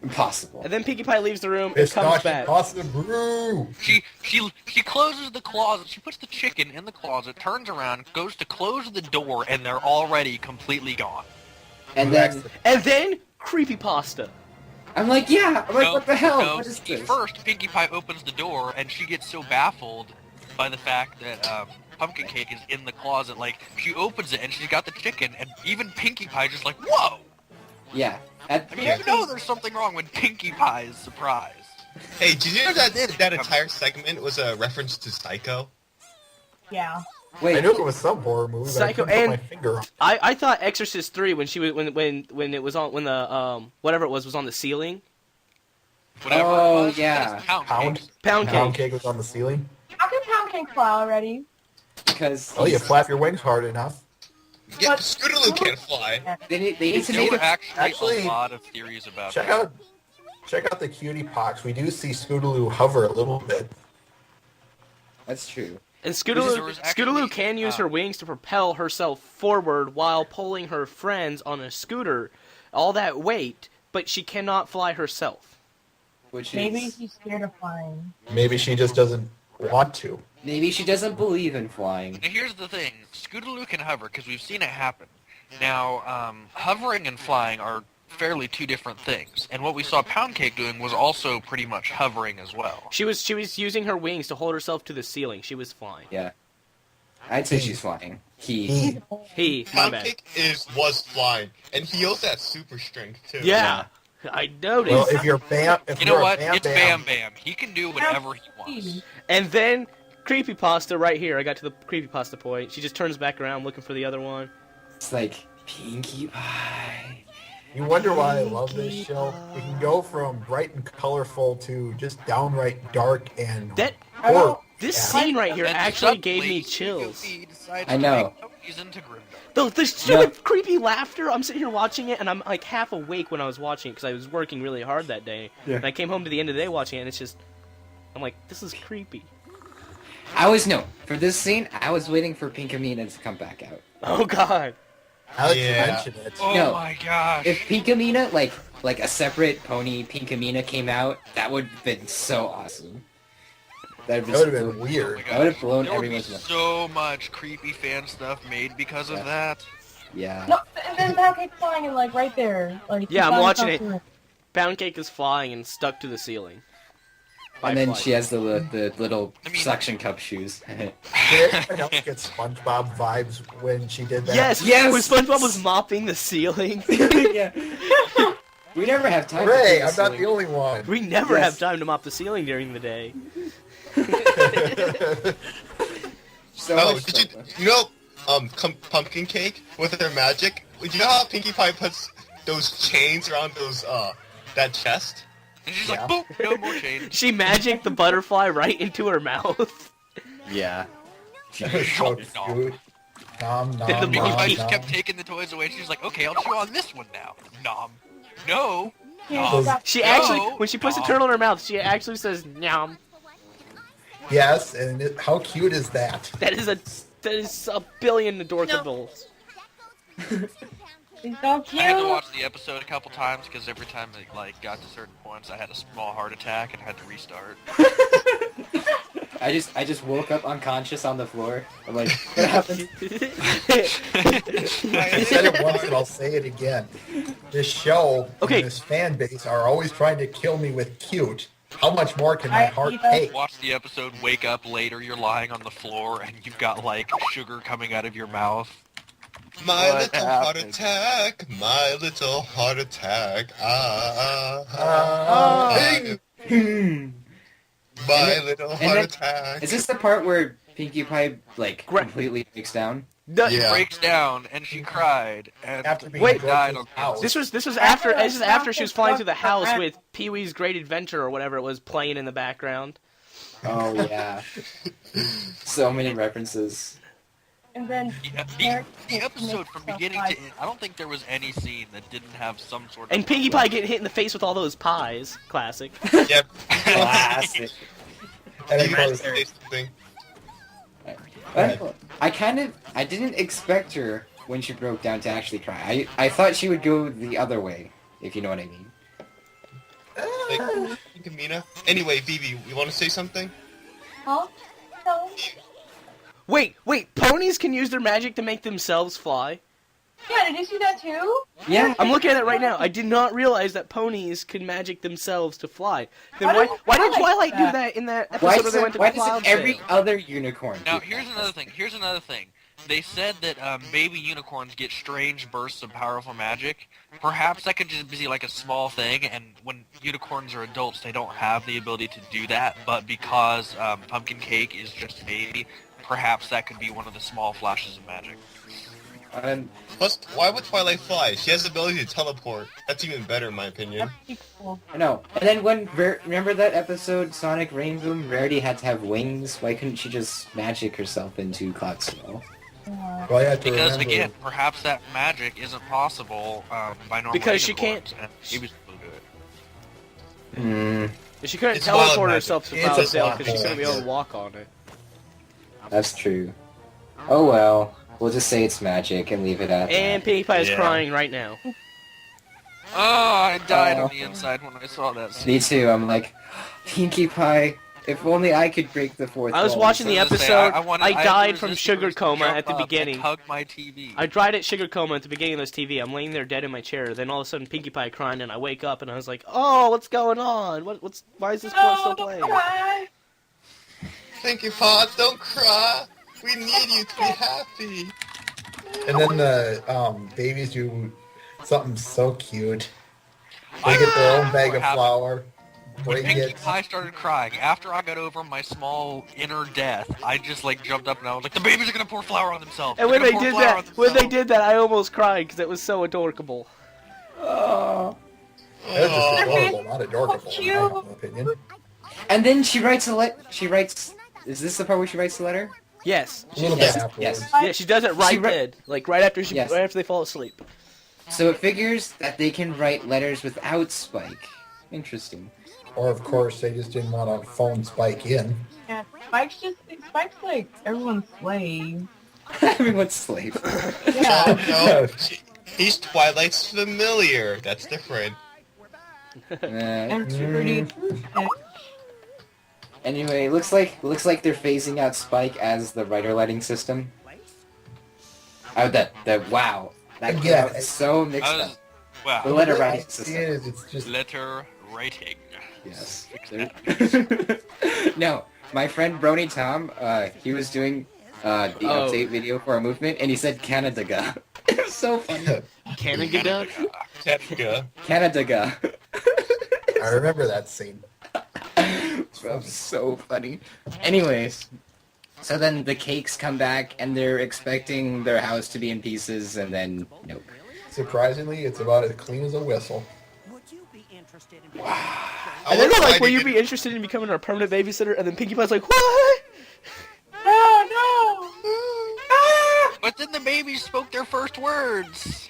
S1: impossible.
S4: And then Pinkie Pie leaves the room and
S5: It's
S4: comes
S5: not
S4: back.
S5: possible.
S6: She closes the closet. She puts the chicken in the closet, turns around, goes to close the door, and they're already completely gone.
S1: And then
S4: creepypasta.
S1: I'm like, what the hell?
S6: No,
S1: What is this?
S6: first, Pinkie Pie opens the door, and she gets so baffled by the fact that Pumpkin Cake is in the closet. Like, she opens it, and she's got the chicken, and even Pinkie Pie just like, whoa!
S1: Yeah.
S6: I mean, you know there's something wrong when Pinkie Pie is surprised.
S3: Hey, did you know that entire segment was a reference to Psycho?
S2: Yeah.
S1: Wait,
S5: I knew it was some horror movie, but
S4: Psycho
S5: I couldn't put my
S4: and-
S5: finger on.
S4: I thought Exorcist 3 when she was when it was on when the whatever it was on the ceiling.
S6: Whatever
S1: Oh,
S6: it was,
S1: yeah.
S6: that is Pound
S5: Pound?
S6: Cake.
S4: Pound
S5: Pound
S4: cake.
S5: cake was on the ceiling.
S2: How can Pound Cake fly already?
S1: because
S5: Oh, you flap your wings hard enough.
S3: Yeah,
S2: But-
S3: Scootaloo can't fly.
S1: they need to
S6: There
S1: make
S6: were
S1: it.
S6: actually
S5: Actually,
S6: a lot of theories about
S5: Check
S6: that.
S5: out the cutie pox. We do see Scootaloo hover a little bit.
S1: That's true.
S4: And
S6: There was
S4: Scootaloo
S6: actually,
S4: can use her wings to propel herself forward while pulling her friends on a scooter. All that weight, but she cannot fly herself.
S1: Which
S2: Maybe
S1: is
S2: she's scared of flying.
S5: Maybe she just doesn't want to.
S1: maybe she doesn't believe in flying.
S6: Now here's the thing, Scootaloo can hover because we've seen it happen. Now, hovering and flying are fairly two different things, and what we saw Pound Cake doing was also pretty much hovering as well.
S4: She was using her wings to hold herself to the ceiling. She was flying.
S1: Yeah. I'd say she's flying. He.
S4: My
S3: Pound
S4: bad.
S3: Cake was flying, and he also has super strength too.
S4: Yeah, I noticed.
S5: Well, if you're Bam, if
S6: You
S5: you're
S6: know
S5: a
S6: what?
S5: Bam
S6: It's
S5: Bam,
S6: Bam Bam. He can do whatever he wants.
S4: And then creepypasta right here. I got to the creepypasta point. She just turns back around looking for the other one.
S1: It's like Pinkie Pie.
S5: you wonder why I love this show. It can go from bright and colorful to just downright dark and
S4: That
S5: horror.
S4: this
S5: Yeah.
S4: scene right here
S6: And
S4: actually gave
S6: suddenly,
S4: me chills.
S6: Scooby decides
S1: I
S6: to
S1: know.
S6: make He's into Grimdark.
S4: The stupid creepy laughter. I'm sitting here watching it, and I'm like half awake when I was watching it because I was working really hard that day.
S1: Yeah.
S4: And I came home to the end of the day watching it, and it's just, I'm like, this is creepy.
S1: For this scene, I was waiting for Pinkamena to come back out.
S4: Oh God.
S5: Now that
S3: Yeah.
S5: you mention it,
S6: Oh
S1: No.
S6: my gosh.
S1: If Pinkamena, like a separate pony Pinkamena came out, that would have been so awesome. That
S5: that would have been weird.
S6: Oh my
S1: That would have
S6: gosh.
S1: blown
S6: There would be
S1: everyone's mind.
S6: so much creepy fan stuff made because of
S1: Yeah.
S6: that.
S1: Yeah.
S2: No, and then Pound Cake's flying and like right there. Like
S4: Yeah, I'm
S2: flying
S4: watching
S2: across
S4: it.
S2: the room.
S4: Pound Cake is flying and stuck to the ceiling.
S1: And then
S4: By
S1: she has the little
S6: I mean-
S1: suction cup shoes.
S5: Did anyone else get SpongeBob vibes when she did that?
S4: Yes,
S1: Yes!
S4: when SpongeBob was mopping the ceiling.
S1: Yeah. We never have time.
S5: Hooray!
S1: to
S5: I'm not the only one.
S4: We never
S1: Yes.
S4: have time to mop the ceiling during the day.
S1: So
S3: Oh,
S1: much
S3: did
S1: fun.
S3: you know, Pumpkin Cake with her magic? You know how Pinkie Pie puts those chains around those, that chest?
S6: And she's
S5: Yeah.
S6: like, boop, no more change.
S4: She magicked the butterfly right into her mouth.
S1: Yeah.
S5: That was so cute. Nom nom
S4: The
S5: nom
S6: Pinkie Pie
S5: nom.
S6: just kept taking the toys away. She's like, okay, I'll chew on this one now. Nom. No.
S2: Yeah,
S6: Nom.
S2: that-
S4: She
S6: No,
S4: actually, when she puts the
S6: no.
S4: turtle in her mouth, she actually says "nyam."
S5: Yes, and how cute is that?
S4: That is a billion adorkables.
S2: He's so cute.
S6: I had to watch the episode a couple times because every time it like got to certain points, I had a small heart attack and had to restart.
S1: I just woke up unconscious on the floor. I'm like, what happened?
S5: I said it once and I'll say it again. This show
S4: Okay.
S5: and this fan base are always trying to kill me with cute. How much more can my
S2: I-
S5: heart
S2: you know-
S5: take?
S6: Watch the episode, wake up later, you're lying on the floor and you've got like sugar coming out of your mouth.
S3: My
S6: What
S3: little heart
S6: happened?
S3: attack, my little heart attack. My little
S1: and
S3: heart
S1: then-
S3: attack.
S1: Is this the part where Pinkie Pie like
S4: Gra-
S1: completely breaks down?
S4: The-
S3: Yeah.
S6: Breaks down and she cried and
S5: After being
S4: Wait.
S5: brought
S6: died
S5: to
S6: on
S5: his house.
S4: This was
S2: After
S4: after she was flying through the house
S2: After-
S4: with Pee Wee's Great Adventure or whatever it was playing in the background.
S1: Oh yeah. So many references.
S2: And then
S6: The episode from beginning to end, I don't think there was any scene that didn't have some sort of...
S4: And Pinkie Pie getting hit in the face with all those pies. Classic.
S3: Yep.
S1: Classic.
S5: And of
S3: You
S5: course,
S3: say something.
S1: I didn't expect her when she broke down to actually cry. I thought she would go the other way, if you know what I mean.
S3: Like, Mina. Anyway, Vivi, you want to say something?
S2: Huh? No.
S4: Wait, ponies can use their magic to make themselves fly?
S2: Yeah, did you see that too?
S1: Yeah.
S4: I'm looking at it right now. I did not realize that ponies can magic themselves to fly. Then
S2: Why
S4: why
S2: does
S4: did Twilight do
S2: that?
S4: that in that
S1: Why
S4: episode where they went to
S1: doesn't
S4: Cloud
S1: every
S4: Sail?
S1: other unicorn
S6: Now,
S1: do
S6: here's
S1: that?
S6: another thing. They said that baby unicorns get strange bursts of powerful magic. Perhaps that could just be like a small thing, and when unicorns are adults, they don't have the ability to do that. But because Pumpkin Cake is just a baby, perhaps that could be one of the small flashes of magic.
S3: Plus, why would Twilight fly? She has the ability to teleport. That's even better, in my opinion.
S2: That's cool.
S1: I know. And then when remember that episode Sonic Rainbow, Rarity had to have wings? Why couldn't she just magic herself into Cloud Sail?
S5: well, you have to
S6: Because
S5: remember,
S6: again, perhaps that magic isn't possible by normal
S4: Because she
S6: unicorns,
S4: can't-
S6: and babies will do it.
S4: She couldn't
S3: It's wild
S4: teleport
S3: magic.
S4: herself to
S5: It's
S4: Cloud
S5: a
S4: Sail
S5: wild
S4: because she's gonna be able to
S3: magic.
S4: walk on it.
S1: That's true. Oh well. We'll just say it's magic and leave it at
S4: And
S1: that.
S4: Pinkie Pie is
S3: Yeah.
S4: crying right now.
S6: Oh, I died
S1: Oh.
S6: on the inside when I saw that scene.
S1: Me too. I'm like, Pinkie Pie. If only I could break the fourth
S4: I was
S1: wall.
S4: watching the
S6: I was gonna say,
S4: episode. I died
S6: was
S4: from
S6: just
S4: sugar
S6: supposed to
S4: coma
S6: jump
S4: at the
S6: up and
S4: beginning.
S6: Hug my TV.
S4: I died at sugar coma at the beginning of this TV. I'm laying there dead in my chair. Then all of a sudden, Pinkie Pie crying, and I wake up and I was like, "Oh, what's going on? Why is this part still
S2: No, don't
S4: playing?"
S2: cry.
S3: Thank you, Pa. Don't cry. We need you to be happy.
S5: and then the babies do something so cute. They get their own bag
S6: What
S5: of
S6: happened?
S5: flour,
S6: When
S5: break
S6: Pinkie
S5: it.
S6: Pie started crying, after I got over my small inner death, I just like jumped up and I was like, "The babies are gonna pour flour on themselves."
S4: And
S6: They're
S4: when they
S6: gonna pour
S4: did
S6: flour on
S4: that,
S6: themselves."
S4: I almost cried because it was so adorable.
S1: Oh.
S5: That was just
S3: Aw.
S5: adorable, not adorable, in
S2: Cute.
S5: my opinion.
S1: And then she writes a She writes. Is this the part where she writes the letter?
S4: Yes.
S5: A little
S1: Yes,
S5: bit afterwards.
S1: yes.
S4: Yeah, she does it right
S1: She wri-
S4: then, like right after
S1: Yes.
S4: right after they fall asleep.
S1: So it figures that they can write letters without Spike. Interesting.
S5: Or, of course, they just didn't want to phone Spike in.
S2: Yeah, Spike's like everyone's slave.
S1: Everyone's slave.
S2: Yeah.
S3: No, he's Twilight's familiar. That's different.
S2: And pretty.
S1: Anyway, looks like they're phasing out Spike as the writer letting system. Oh, wow, that
S5: Yeah,
S1: got so mixed
S6: I was,
S1: up.
S6: wow.
S1: The letter
S5: I
S1: writing
S5: see
S1: system.
S5: it as it's just
S6: Letter writing.
S1: Yes. No, my friend Brony Tom, he was doing the update video for our movement, and he said Canada. It was so funny.
S4: Canada.
S3: Tetka.
S1: Canada.
S5: I remember that scene.
S1: That was so funny. Anyways, so then the cakes come back, and they're expecting their house to be in pieces, and then nope.
S5: Surprisingly, it's about as clean as a whistle.
S7: Would you be interested in
S4: And then they're like, "Will you be interested in becoming our permanent babysitter?" And then Pinkie Pie's like, "What?"
S2: Oh
S6: But then the babies spoke their first words.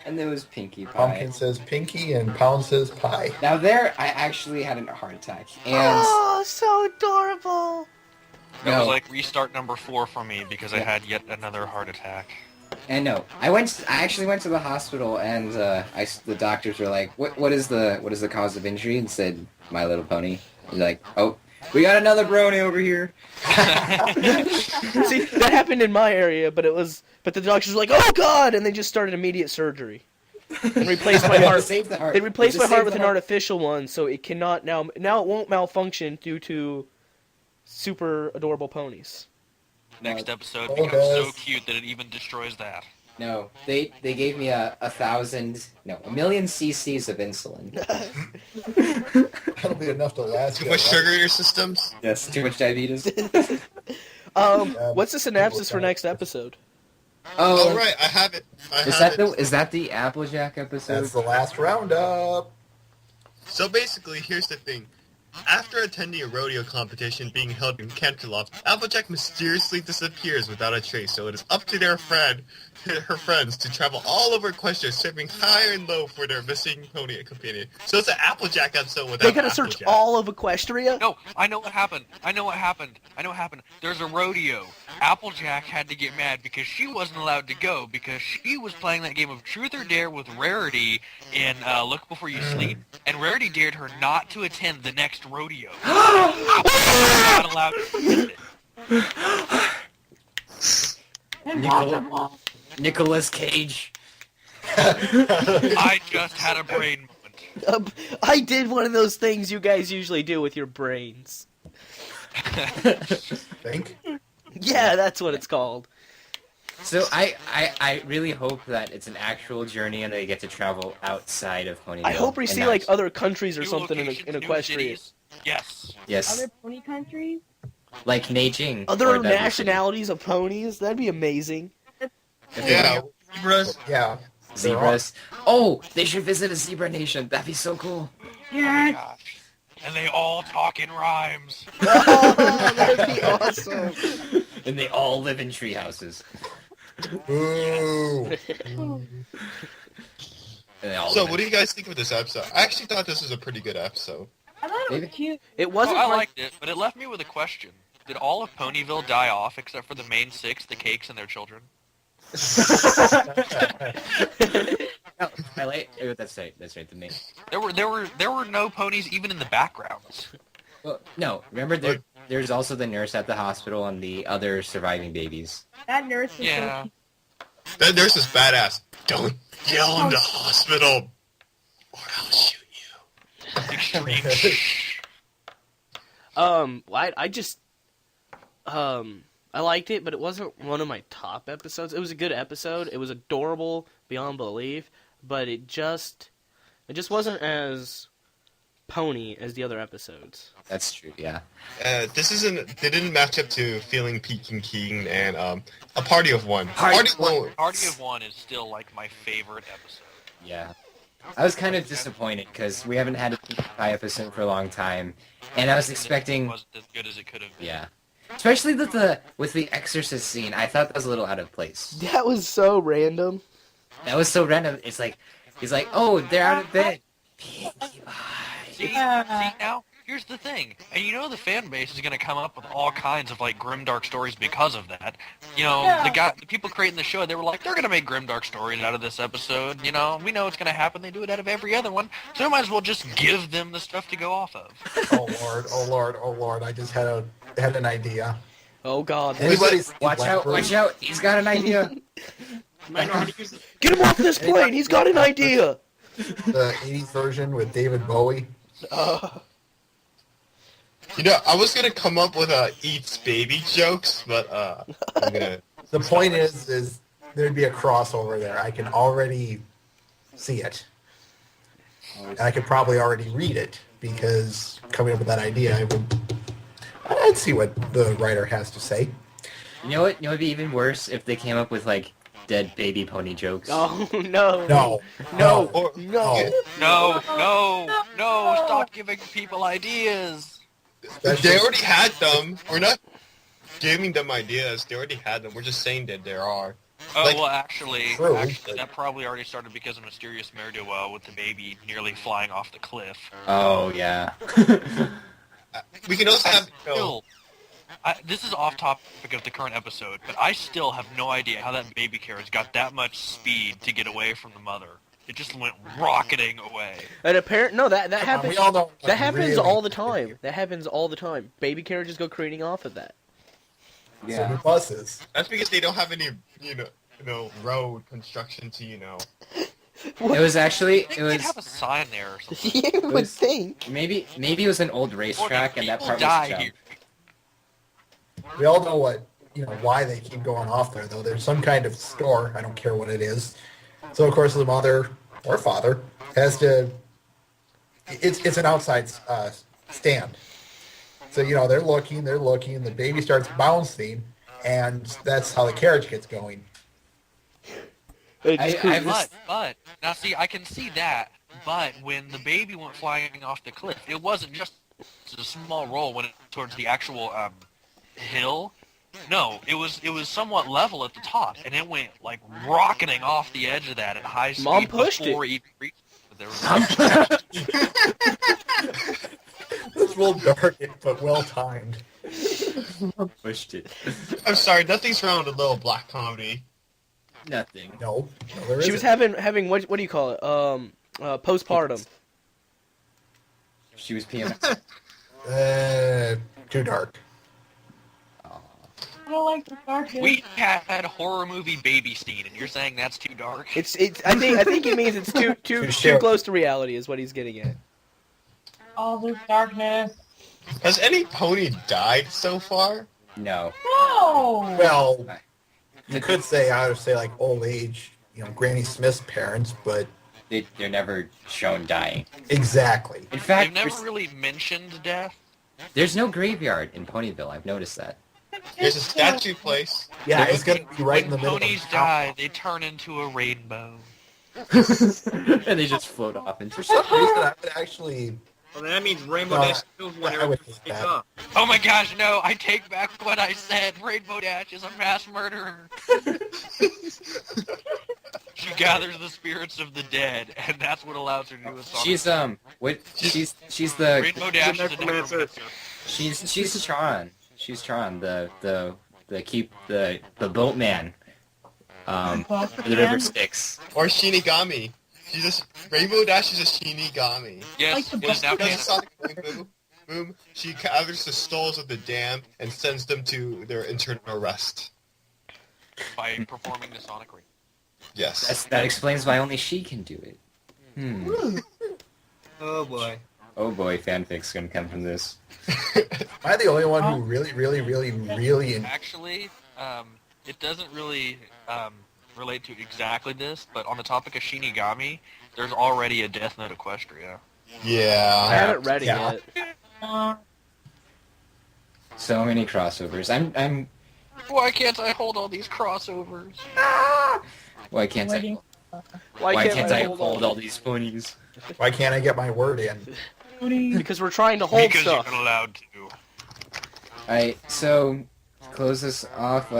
S1: And there was Pinkie Pie.
S5: Pumpkin says pinky and Pound says pie.
S1: Now there, I actually had a heart attack, and
S4: Oh, so adorable.
S6: It
S1: No.
S6: was like restart number 4 for me because I had yet another heart attack.
S1: and no, I actually went to the hospital, and the doctors were like, "What is the cause of injury?" And said, "My Little Pony." And they're like, "Oh, we got another brony over here."
S4: See, that happened in my area, but the doctors were like, "Oh God!" and they just started immediate surgery and replaced my heart.
S1: Save the heart.
S4: They replaced my
S1: Just
S4: heart
S1: save
S4: with
S1: the
S4: an artificial one, so it cannot now. Now it won't malfunction due to super adorable ponies.
S6: Next episode
S5: Oh,
S6: becomes so
S5: guys.
S6: cute that it even destroys that.
S1: No, they gave me a million cc's of insulin.
S5: That'll be enough to last
S3: Too
S5: you.
S3: much sugar in your systems?
S1: Yes, too much diabetes.
S4: What's the synopsis for next episode?
S3: Oh, right, I have it.
S1: Is that the Applejack episode?
S5: That's the last roundup.
S3: So basically, here's the thing. After attending a rodeo competition being held in Canterlot, Applejack mysteriously disappears without a trace, so it is up to her friends to travel all over Equestria, searching high and low for their missing pony companion. So it's an Applejack episode without
S4: They gotta search
S3: Applejack.
S4: all of Equestria?
S6: No, I know what happened. There's a rodeo. Applejack had to get mad because she wasn't allowed to go because she was playing that game of Truth or Dare with Rarity in Look Before You Sleep, and Rarity dared her not to attend the next rodeo. Not allowed to attend it.
S1: Nicolas Cage.
S6: I just had a brain moment.
S4: I did one of those things you guys usually do with your brains.
S5: Think?
S4: Yeah, that's what it's called.
S1: So I really hope that it's an actual journey and they get to travel outside of Ponyville.
S4: I hope we
S1: and
S4: see
S1: not-
S4: like other countries or
S6: New
S4: something
S6: locations,
S4: in
S6: new
S4: Equestria.
S6: cities. Yes.
S1: Yes,
S2: Other pony countries?
S1: like Beijing.
S4: Other
S1: or that big city.
S4: nationalities of ponies? That'd be amazing.
S1: If
S3: Yeah.
S8: Zebras.
S5: Yeah.
S1: Zebras. Oh, they should visit a zebra nation. That'd be so cool.
S2: Yes!
S6: Gosh. And they all talk in rhymes.
S4: Oh, that'd be awesome.
S1: And they all live in tree houses.
S5: Ooh.
S1: And they all
S3: So
S1: live
S3: what do you guys think of this episode? I actually thought this was a pretty good episode.
S2: I thought it
S1: Maybe.
S2: was cute.
S4: It
S6: Well,
S4: wasn't
S6: I
S4: like
S6: liked it, but it left me with a question. Did all of Ponyville die off except for the main six, the Cakes, and their children?
S1: No, I like. That's right. That's right. The main.
S6: There were no ponies even in the backgrounds.
S1: Well, no. Remember, there's also the nurse at the hospital and the other surviving babies.
S2: That nurse was
S6: Yeah.
S2: so cute.
S3: That nurse is badass. Don't yell in the hospital, or I'll shoot you.
S6: Extreme. Shh.
S4: I just I liked it, but it wasn't one of my top episodes. It was a good episode. It was adorable beyond belief, but it just wasn't as pony as the other episodes.
S1: That's true. Yeah.
S3: They didn't match up to Feeling Peking King and A Party of One.
S1: Party of One.
S6: Party of One is still like my favorite episode.
S1: Yeah. I was kind of disappointed because we haven't had a Pinkie Pie episode for a long time, and I was
S6: It
S1: expecting.
S6: wasn't as good as it could have been.
S1: Yeah. Especially with the Exorcist scene, I thought that was a little out of place.
S4: That was so random.
S1: That was so random. It's like he's like, oh, they're out of bed. Pinkie Pie.
S6: See now, here's the thing, and you know the fan base is gonna come up with all kinds of like grimdark stories because of that. You know, the people creating the show, they were like, they're gonna make grimdark stories out of this episode. You know, we know it's gonna happen. They do it out of every other one, so we might as well just give them the stuff to go off of.
S5: Oh Lord, oh Lord, oh Lord! I just had an idea.
S4: Oh God!
S5: Anybody's
S1: Watch out! Watch out! He's got an idea.
S8: Might know how to use it.
S4: Get him off this plane! He's got an idea.
S5: The '80s version with David Bowie.
S3: You know, I was gonna come up with eats baby jokes, but I'm gonna.
S5: The point is there'd be a crossover there. I can already see it. And I could probably already read it because coming up with that idea, I'd see what the writer has to say.
S1: You know what? You know what'd be even worse if they came up with like dead baby pony jokes.
S4: Oh no!
S5: No,
S4: No!
S3: Or,
S4: No!
S6: No! Stop giving people ideas.
S3: they already had them. We're not giving them ideas. They already had them. We're just saying that there are.
S6: Oh,
S3: Like-
S6: well, actually,
S5: True.
S6: that probably already started because of Mysterious Mare-de-Well with the baby nearly flying off the cliff.
S1: Oh yeah.
S3: We can also have.
S6: Still, this is off topic of the current episode, but I still have no idea how that baby carriage got that much speed to get away from the mother. It just went rocketing away.
S4: And apparently, no, that happens.
S5: We all know
S4: That happens
S5: really
S4: all the time. That happens all the time. Baby carriages go careening off of that.
S5: So do buses.
S3: That's because they don't have any, road construction to,
S1: It was actually
S6: I think
S1: it
S6: they'd
S1: was
S6: have a sign there or something.
S4: You would think.
S1: maybe it was an old racetrack and that
S6: People
S1: part
S6: die
S1: was jumped.
S6: here.
S5: We all know why they keep going off there, though. There's some kind of store. I don't care what it is. So, of course, the mother or father has to... It's an outside stand. So, they're looking, the baby starts bouncing, and that's how the carriage gets going.
S6: But now see, I can see that. But when the baby went flying off the cliff, it wasn't just a small roll when it towards the actual hill. No, it was somewhat level at the top, and it went like rocketing off the edge of that at high speed
S4: Mom pushed
S6: before
S4: it.
S6: even reached. But there was
S5: This real dark, but well timed.
S1: Pushed it.
S3: I'm sorry, nothing's wrong with a little black comedy.
S1: Nothing.
S5: No, there
S4: She was
S5: isn't.
S4: having what do you call it? Postpartum.
S1: She was PMS.
S5: Too dark.
S2: I don't like the darkness.
S6: we had horror movie baby scene, and you're saying that's too dark?
S4: It's. I think it means it's too
S5: Sure.
S4: close to reality is what he's getting at.
S2: All this darkness.
S3: Has any pony died so far?
S1: No.
S2: No!
S5: Well, you could say, I would say, like, old age, Granny Smith's parents, but
S1: They're never shown dying.
S5: exactly.
S1: In
S6: They've
S1: fact,
S6: never really mentioned death.
S1: there's no graveyard in Ponyville. I've noticed that.
S3: There's a statue place.
S5: Yeah, it's going to be right in the
S6: When
S5: middle.
S6: ponies
S5: of
S6: die, they turn into a rainbow.
S1: And they just float off into.
S5: For some reason, I would actually...
S8: Well, then that means Rainbow
S5: No,
S8: Dash kills
S5: I
S8: whenever
S5: would
S8: it
S5: hate
S8: wakes
S5: that.
S8: up.
S6: Oh my gosh, no, I take back what I said. Rainbow Dash is a mass murderer. She gathers the spirits of the dead, and that's what allows her to do a song.
S1: She's what? She's the
S6: Rainbow Dash is a
S8: necromancer.
S6: necromancer.
S1: she's Tron. She's Tron. The boatman. The river Styx.
S3: Or Shinigami. Rainbow Dash is a Shinigami.
S6: Yes,
S2: Like the
S6: it is now
S3: Does
S6: canon.
S3: Sonic boom, boom. She gathers the souls of the damned and sends them to their eternal rest.
S6: By performing the Sonic Ring.
S3: Yes.
S1: That explains why only she can do it.
S8: Oh boy.
S1: Oh boy, fanfic's gonna come from this.
S5: Am I the only one who really...
S6: Actually, it doesn't really relate to exactly this, but on the topic of Shinigami, there's already a Death Note Equestria.
S4: I
S3: Yeah.
S4: haven't read it
S5: Yeah.
S4: yet.
S1: So many crossovers. I'm.
S6: Why can't I hold all these crossovers?
S1: Why can't
S2: Waiting.
S1: Why can't I
S4: hold
S1: hold
S4: on?
S1: all these ponies?
S5: Why can't I get my word in?
S4: Because we're trying to hold
S6: Because
S4: stuff.
S6: you're not allowed to.
S1: Alright, so close this off.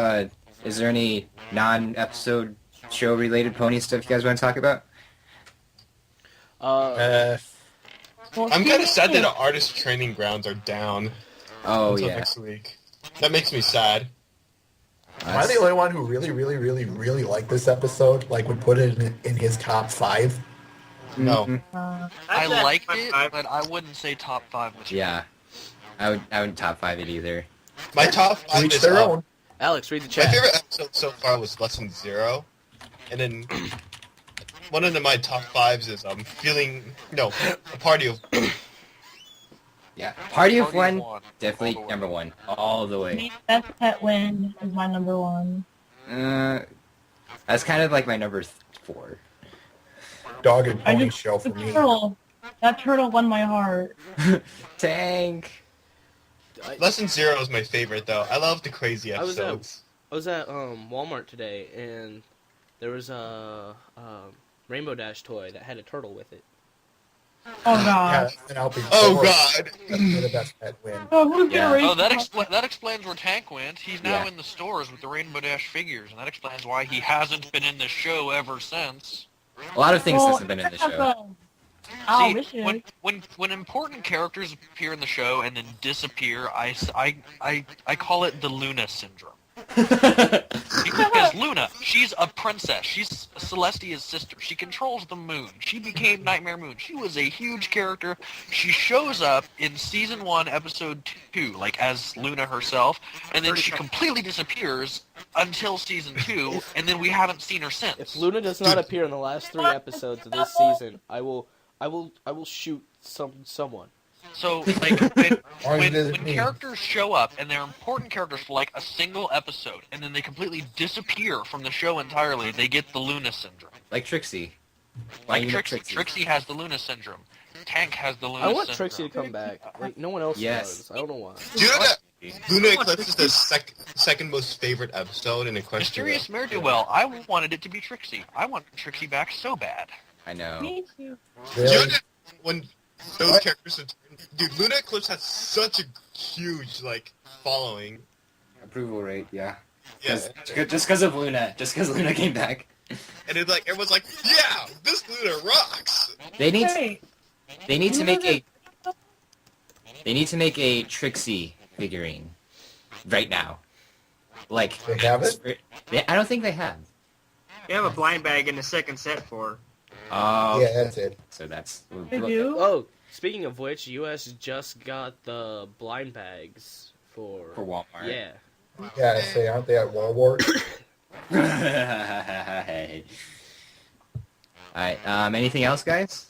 S1: Is there any non-episode show-related pony stuff you guys want to talk about?
S3: I'm kind of sad that our artist training grounds are down
S1: Oh
S3: until
S1: yeah.
S3: next week. That makes me sad.
S5: Am I the only one who really liked this episode? Like, would put it in his top 5?
S3: No.
S1: Mhm.
S6: I
S8: That's at
S6: liked
S8: top
S6: it,
S8: five.
S6: but I wouldn't say top 5 material.
S1: Yeah. I would top 5 it either.
S3: My top 5
S5: Each
S3: is
S5: their own.
S4: Alex, read the
S3: My
S4: chat.
S3: favorite episode so far was Lesson 0. And then one of my top 5s is a party of
S1: Yeah. Party of
S6: Party of
S1: One,
S6: One,
S1: definitely
S6: all the way.
S1: number 1. All the way.
S2: Best Pet Win is my number 1.
S1: That's kind of like my number 4.
S5: Dog and
S2: I
S5: pony
S2: just
S5: show for
S2: the
S5: me.
S2: turtle. That turtle won my heart.
S1: Tank.
S3: Lesson 0 is my favorite though. I love the crazy
S4: I was
S3: episodes.
S4: I was at Walmart today, and there was a Rainbow Dash toy that had a turtle with it.
S2: Oh
S5: Yeah,
S2: gosh.
S5: and I'll be
S3: Oh
S5: forced
S3: god.
S5: to be the best pet win.
S2: Oh, who's
S1: Yeah.
S2: gonna raise
S6: Oh, that explains where Tank went. He's now
S1: Yeah.
S6: in the stores with the Rainbow Dash figures, and that explains why he hasn't been in the show ever since.
S1: A lot of things
S2: Well,
S1: hasn't been in the
S2: that's
S1: show.
S2: Oh,
S6: See,
S2: this is.
S6: when important characters appear in the show and then disappear, I call it the Luna syndrome. Because Luna, she's a princess. She's Celestia's sister. She controls the moon. She became Nightmare Moon. She was a huge character. She shows up in season 1, episode 2, like as Luna herself, and then she completely disappears until season 2, and then we haven't seen her since.
S4: If Luna does not appear in the last 3 episodes of this season, I will shoot someone.
S6: So, like, when
S5: isn't me.
S6: characters show up, and they're important characters for, like, a single episode, and then they completely disappear from the show entirely, they get the Luna syndrome.
S1: Like Trixie. Why
S6: Like
S1: you know
S6: Trixie. Trixie has the Luna syndrome. Tank has the Luna
S4: I want
S6: syndrome.
S4: Trixie to come back. Like, no one else
S1: Yes.
S4: does. I don't know why.
S3: Do you know that Luna Eclipse is the second most favorite episode in Equestria?
S6: Mysterious Mare-do-Well, I wanted it to be Trixie. I want Trixie back so bad.
S1: I know.
S2: Me too.
S3: Do you know
S5: Really?
S3: that when those characters, dude, Luna Eclipse has such a huge following.
S1: Approval rate, yeah.
S3: Yeah,
S1: Just because of Luna. Just because Luna came back.
S3: and it's everyone's like, yeah, this Luna rocks.
S1: They need
S2: Hey,
S1: they need to
S2: you
S1: make
S2: know
S1: a they need to make a Trixie figurine right now. Like
S5: They have it?
S1: I don't think they have.
S8: You have a blind bag in the second set for.
S1: Oh,
S5: Yeah, that's it.
S1: so that's
S2: they do?
S4: Oh, speaking of which, US just got the blind bags for
S1: Walmart.
S4: Yeah.
S5: Yeah, I say, aren't they at Walmart?
S1: Hey. Alright, anything else, guys?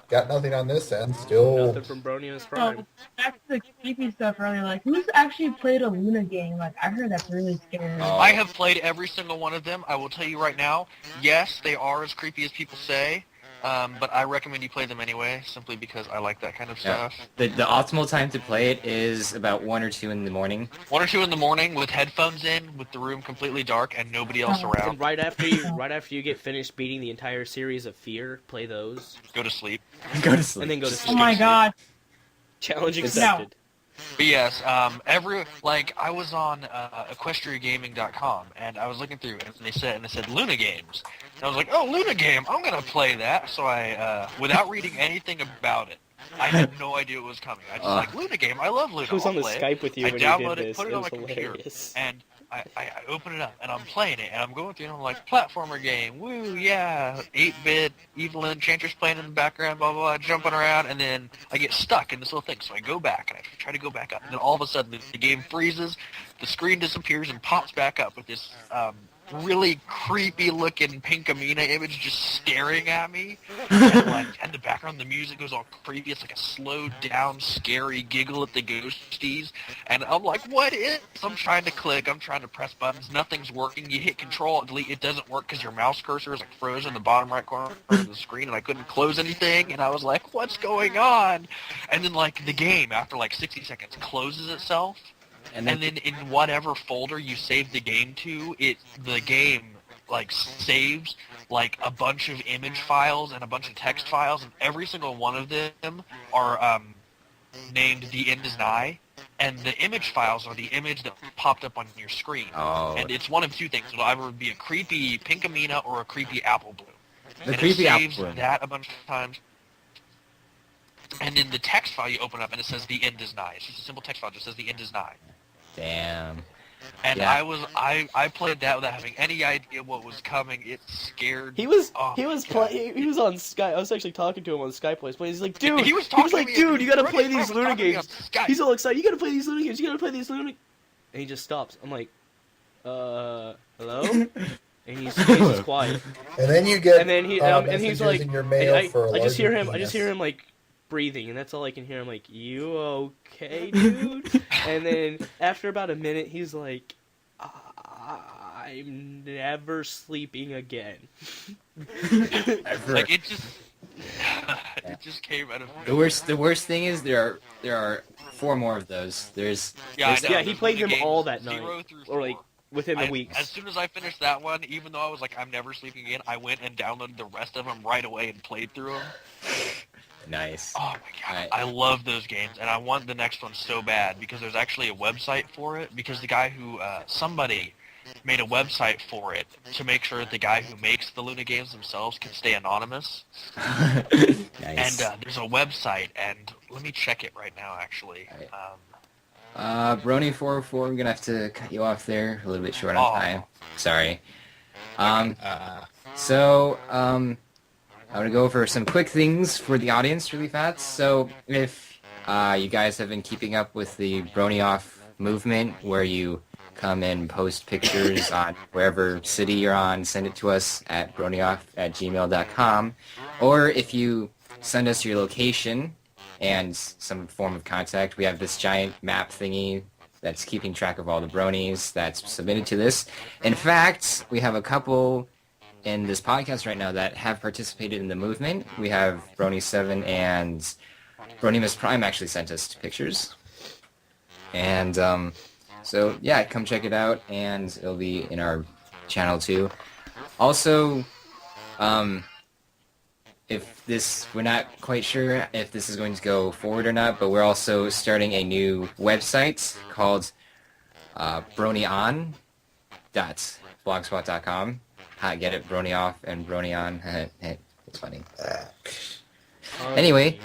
S5: Got nothing on this end. Still,
S4: Nothing from Bronyoff's Prime.
S2: So, back to the creepy stuff earlier, like, who's actually played a Luna game? Like, I heard that's really scary.
S1: Oh.
S6: I have played every single one of them. I will tell you right now, yes, they are as creepy as people say, but I recommend you play them anyway, simply because I like that kind of
S1: Yeah.
S6: stuff.
S1: The optimal time to play it is about 1 or 2 in the morning.
S6: 1 or 2 in the morning with headphones in, with the room completely dark and nobody else
S2: Oh.
S6: around.
S4: And right after you get finished beating the entire series of Fear, play those,
S6: Go to sleep.
S1: Go to sleep.
S4: and then go to
S2: Oh
S4: sleep.
S2: my god.
S4: Challenge
S2: No.
S4: accepted.
S6: But yes, I was on equestriagaming.com and I was looking through and they said Luna games. And I was like, oh, Luna game, I'm gonna play that. So I, without reading anything about it, I had no idea it was coming. I just like Luna game. I love Luna.
S4: I was
S6: I'll
S4: on the
S6: play it.
S4: Skype with you
S6: I
S4: when you
S6: download
S4: did
S6: it,
S4: this.
S6: put it
S4: It
S6: on
S4: was
S6: my computer,
S4: hilarious.
S6: and I open it up and I'm playing it and I'm going through and I'm like, platformer game, woo, yeah, 8-bit, evil enchantress playing in the background, blah, blah, blah, jumping around, and then I get stuck in this little thing, so I go back and I try to go back up, and then all of a sudden the game freezes, the screen disappears and pops back up with this really creepy looking Pinkamena image just staring at me, and the background, the music goes all creepy. It's like a slowed down, scary giggle at the ghosties, and I'm like, what is? I'm trying to click, I'm trying to press buttons, nothing's working. You hit Control, delete, it doesn't work because your mouse cursor is frozen in the bottom right corner of the screen, and I couldn't close anything, and I was like, what's going on? And then the game after 60 seconds closes itself. And then in whatever folder you save the game to, the game saves a bunch of image files and a bunch of text files, and every single one of them are named "The End Is Nigh," and the image files are the image that popped up on your screen.
S1: Oh.
S6: And it's one of two things: it'll either be a creepy Pinkamena or a creepy Apple Bloom.
S1: The
S6: And
S1: creepy
S6: it
S1: Apple
S6: saves
S1: Bloom.
S6: that a bunch of times. And then the text file you open up and it says "The End Is Nigh." It's just a simple text file, it just says "The End Is Nigh."
S1: Damn.
S6: And
S1: Yeah.
S6: I played that without having any idea what was coming. It scared.
S4: He was
S6: Oh,
S4: he was
S6: God.
S4: he was on Skype. I was actually talking to him on Skype while he's like, dude,
S6: He was
S4: like,
S6: talking to me,
S4: dude, you gotta
S6: Brody
S4: play
S6: Farmer
S4: these
S6: was
S4: Luna
S6: talking to me
S4: games.
S6: on Skype.
S4: He's all excited. You gotta play these Luna games. You gotta play these Luna. And he just stops. I'm like, hello? And he's just quiet.
S5: and then you get
S4: And then he and he's
S5: messages
S4: like,
S5: in your
S4: and
S5: mail for a
S4: I just hear
S5: larger
S4: him. I just
S5: penis.
S4: hear him breathing, and that's all I can hear. I'm like, you okay, dude? And then after about a minute, he's like, I'm never sleeping again.
S6: It just it just came out of
S1: The worst thing is there are 4 more of those. There's
S6: yeah, I know,
S4: Yeah, he
S6: those
S4: played
S6: are the
S4: them all
S6: games,
S4: that night,
S6: 0 through
S4: or
S6: 4.
S4: within the
S6: As
S4: weeks.
S6: soon as I finished that one, even though I was like, I'm never sleeping again, I went and downloaded the rest of them right away and played through them.
S1: nice.
S6: Oh my god,
S1: Right.
S6: I love those games, and I want the next one so bad because there's actually a website for it. Because the guy who somebody made a website for it to make sure that the guy who makes the Luna games themselves can stay anonymous.
S1: Nice.
S6: And there's a website, and let me check it right now. Actually,
S1: Right. Brony404, I'm gonna have to cut you off there. A little bit short on
S6: Oh.
S1: time. Sorry. I'm gonna go over some quick things for the audience really fast. So if you guys have been keeping up with the Bronyoff movement, where you come and post pictures on wherever city you're on, send it to us at bronyoff@gmail.com, or if you send us your location and some form of contact, we have this giant map thingy that's keeping track of all the bronies that's submitted to this. In fact, we have a couple in this podcast right now that have participated in the movement. We have Brony7 and Brony Prime actually sent us pictures. And so yeah, come check it out, and it'll be in our channel too. Also, we're not quite sure if this is going to go forward or not, but we're also starting a new website called Bronyon.blogspot.com. Get it, Bronyoff and Bronyon. It's funny. Anyway,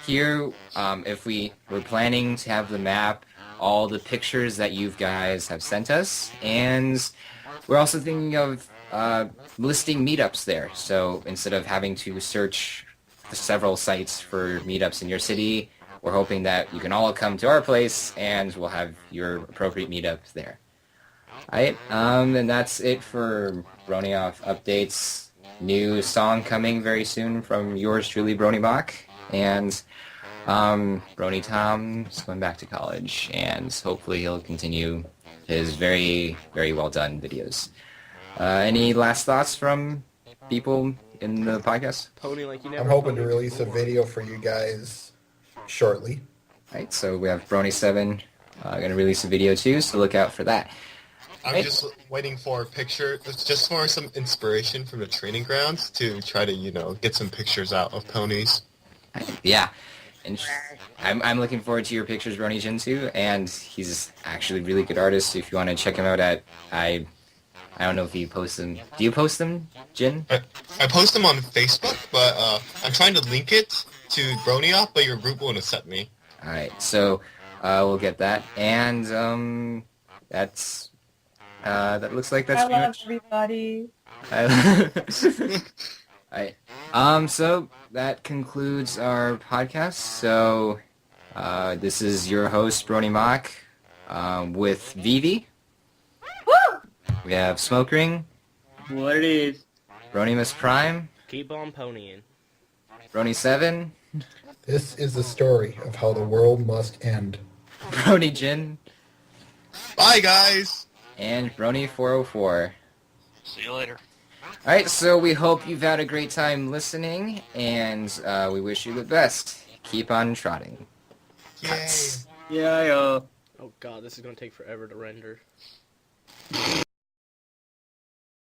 S1: here, if we're planning to have the map, all the pictures that you guys have sent us, and we're also thinking of listing meetups there. So instead of having to search several sites for meetups in your city, we're hoping that you can all come to our place and we'll have your appropriate meetup there. Alright, and that's it for Bronyoff updates. New song coming very soon from yours truly, Brony Bach. And Brony Tom's going back to college, and hopefully he'll continue his very, very well done videos. Any last thoughts from people in the podcast?
S4: Pony like you never.
S5: I'm hoping to release a video for you guys shortly.
S1: Alright, so we have Brony7 going to release a video too, so look out for that.
S3: I'm just waiting for a picture, just for some inspiration from the training grounds to try to, get some pictures out of ponies.
S1: Yeah, and I'm looking forward to your pictures, Brony Jin too, and he's actually a really good artist. If you want to check him out I don't know if he posts them. Do you post them, Jin?
S3: I post them on Facebook, but I'm trying to link it to Bronyoff, but your group won't accept me.
S1: Alright, so we'll get that, and that looks like that's
S2: I
S1: pretty
S2: love
S1: much...
S2: everybody.
S1: Alright. So that concludes our podcast. So this is your host, Brony Mock, with Vivi.
S2: Woo!
S1: We have Smoke Ring,
S8: What it is.
S1: Bronymus Prime,
S4: Keep on ponying.
S1: Brony7,
S5: This is the story of how the world must end.
S1: Brony Jin,
S3: Bye, guys!
S1: and Brony404.
S6: See you later.
S1: Alright, so we hope you've had a great time listening, and we wish you the best. Keep on trotting.
S3: Yay!
S1: Cuts.
S8: Yeah,
S4: Oh god, this is gonna take forever to render.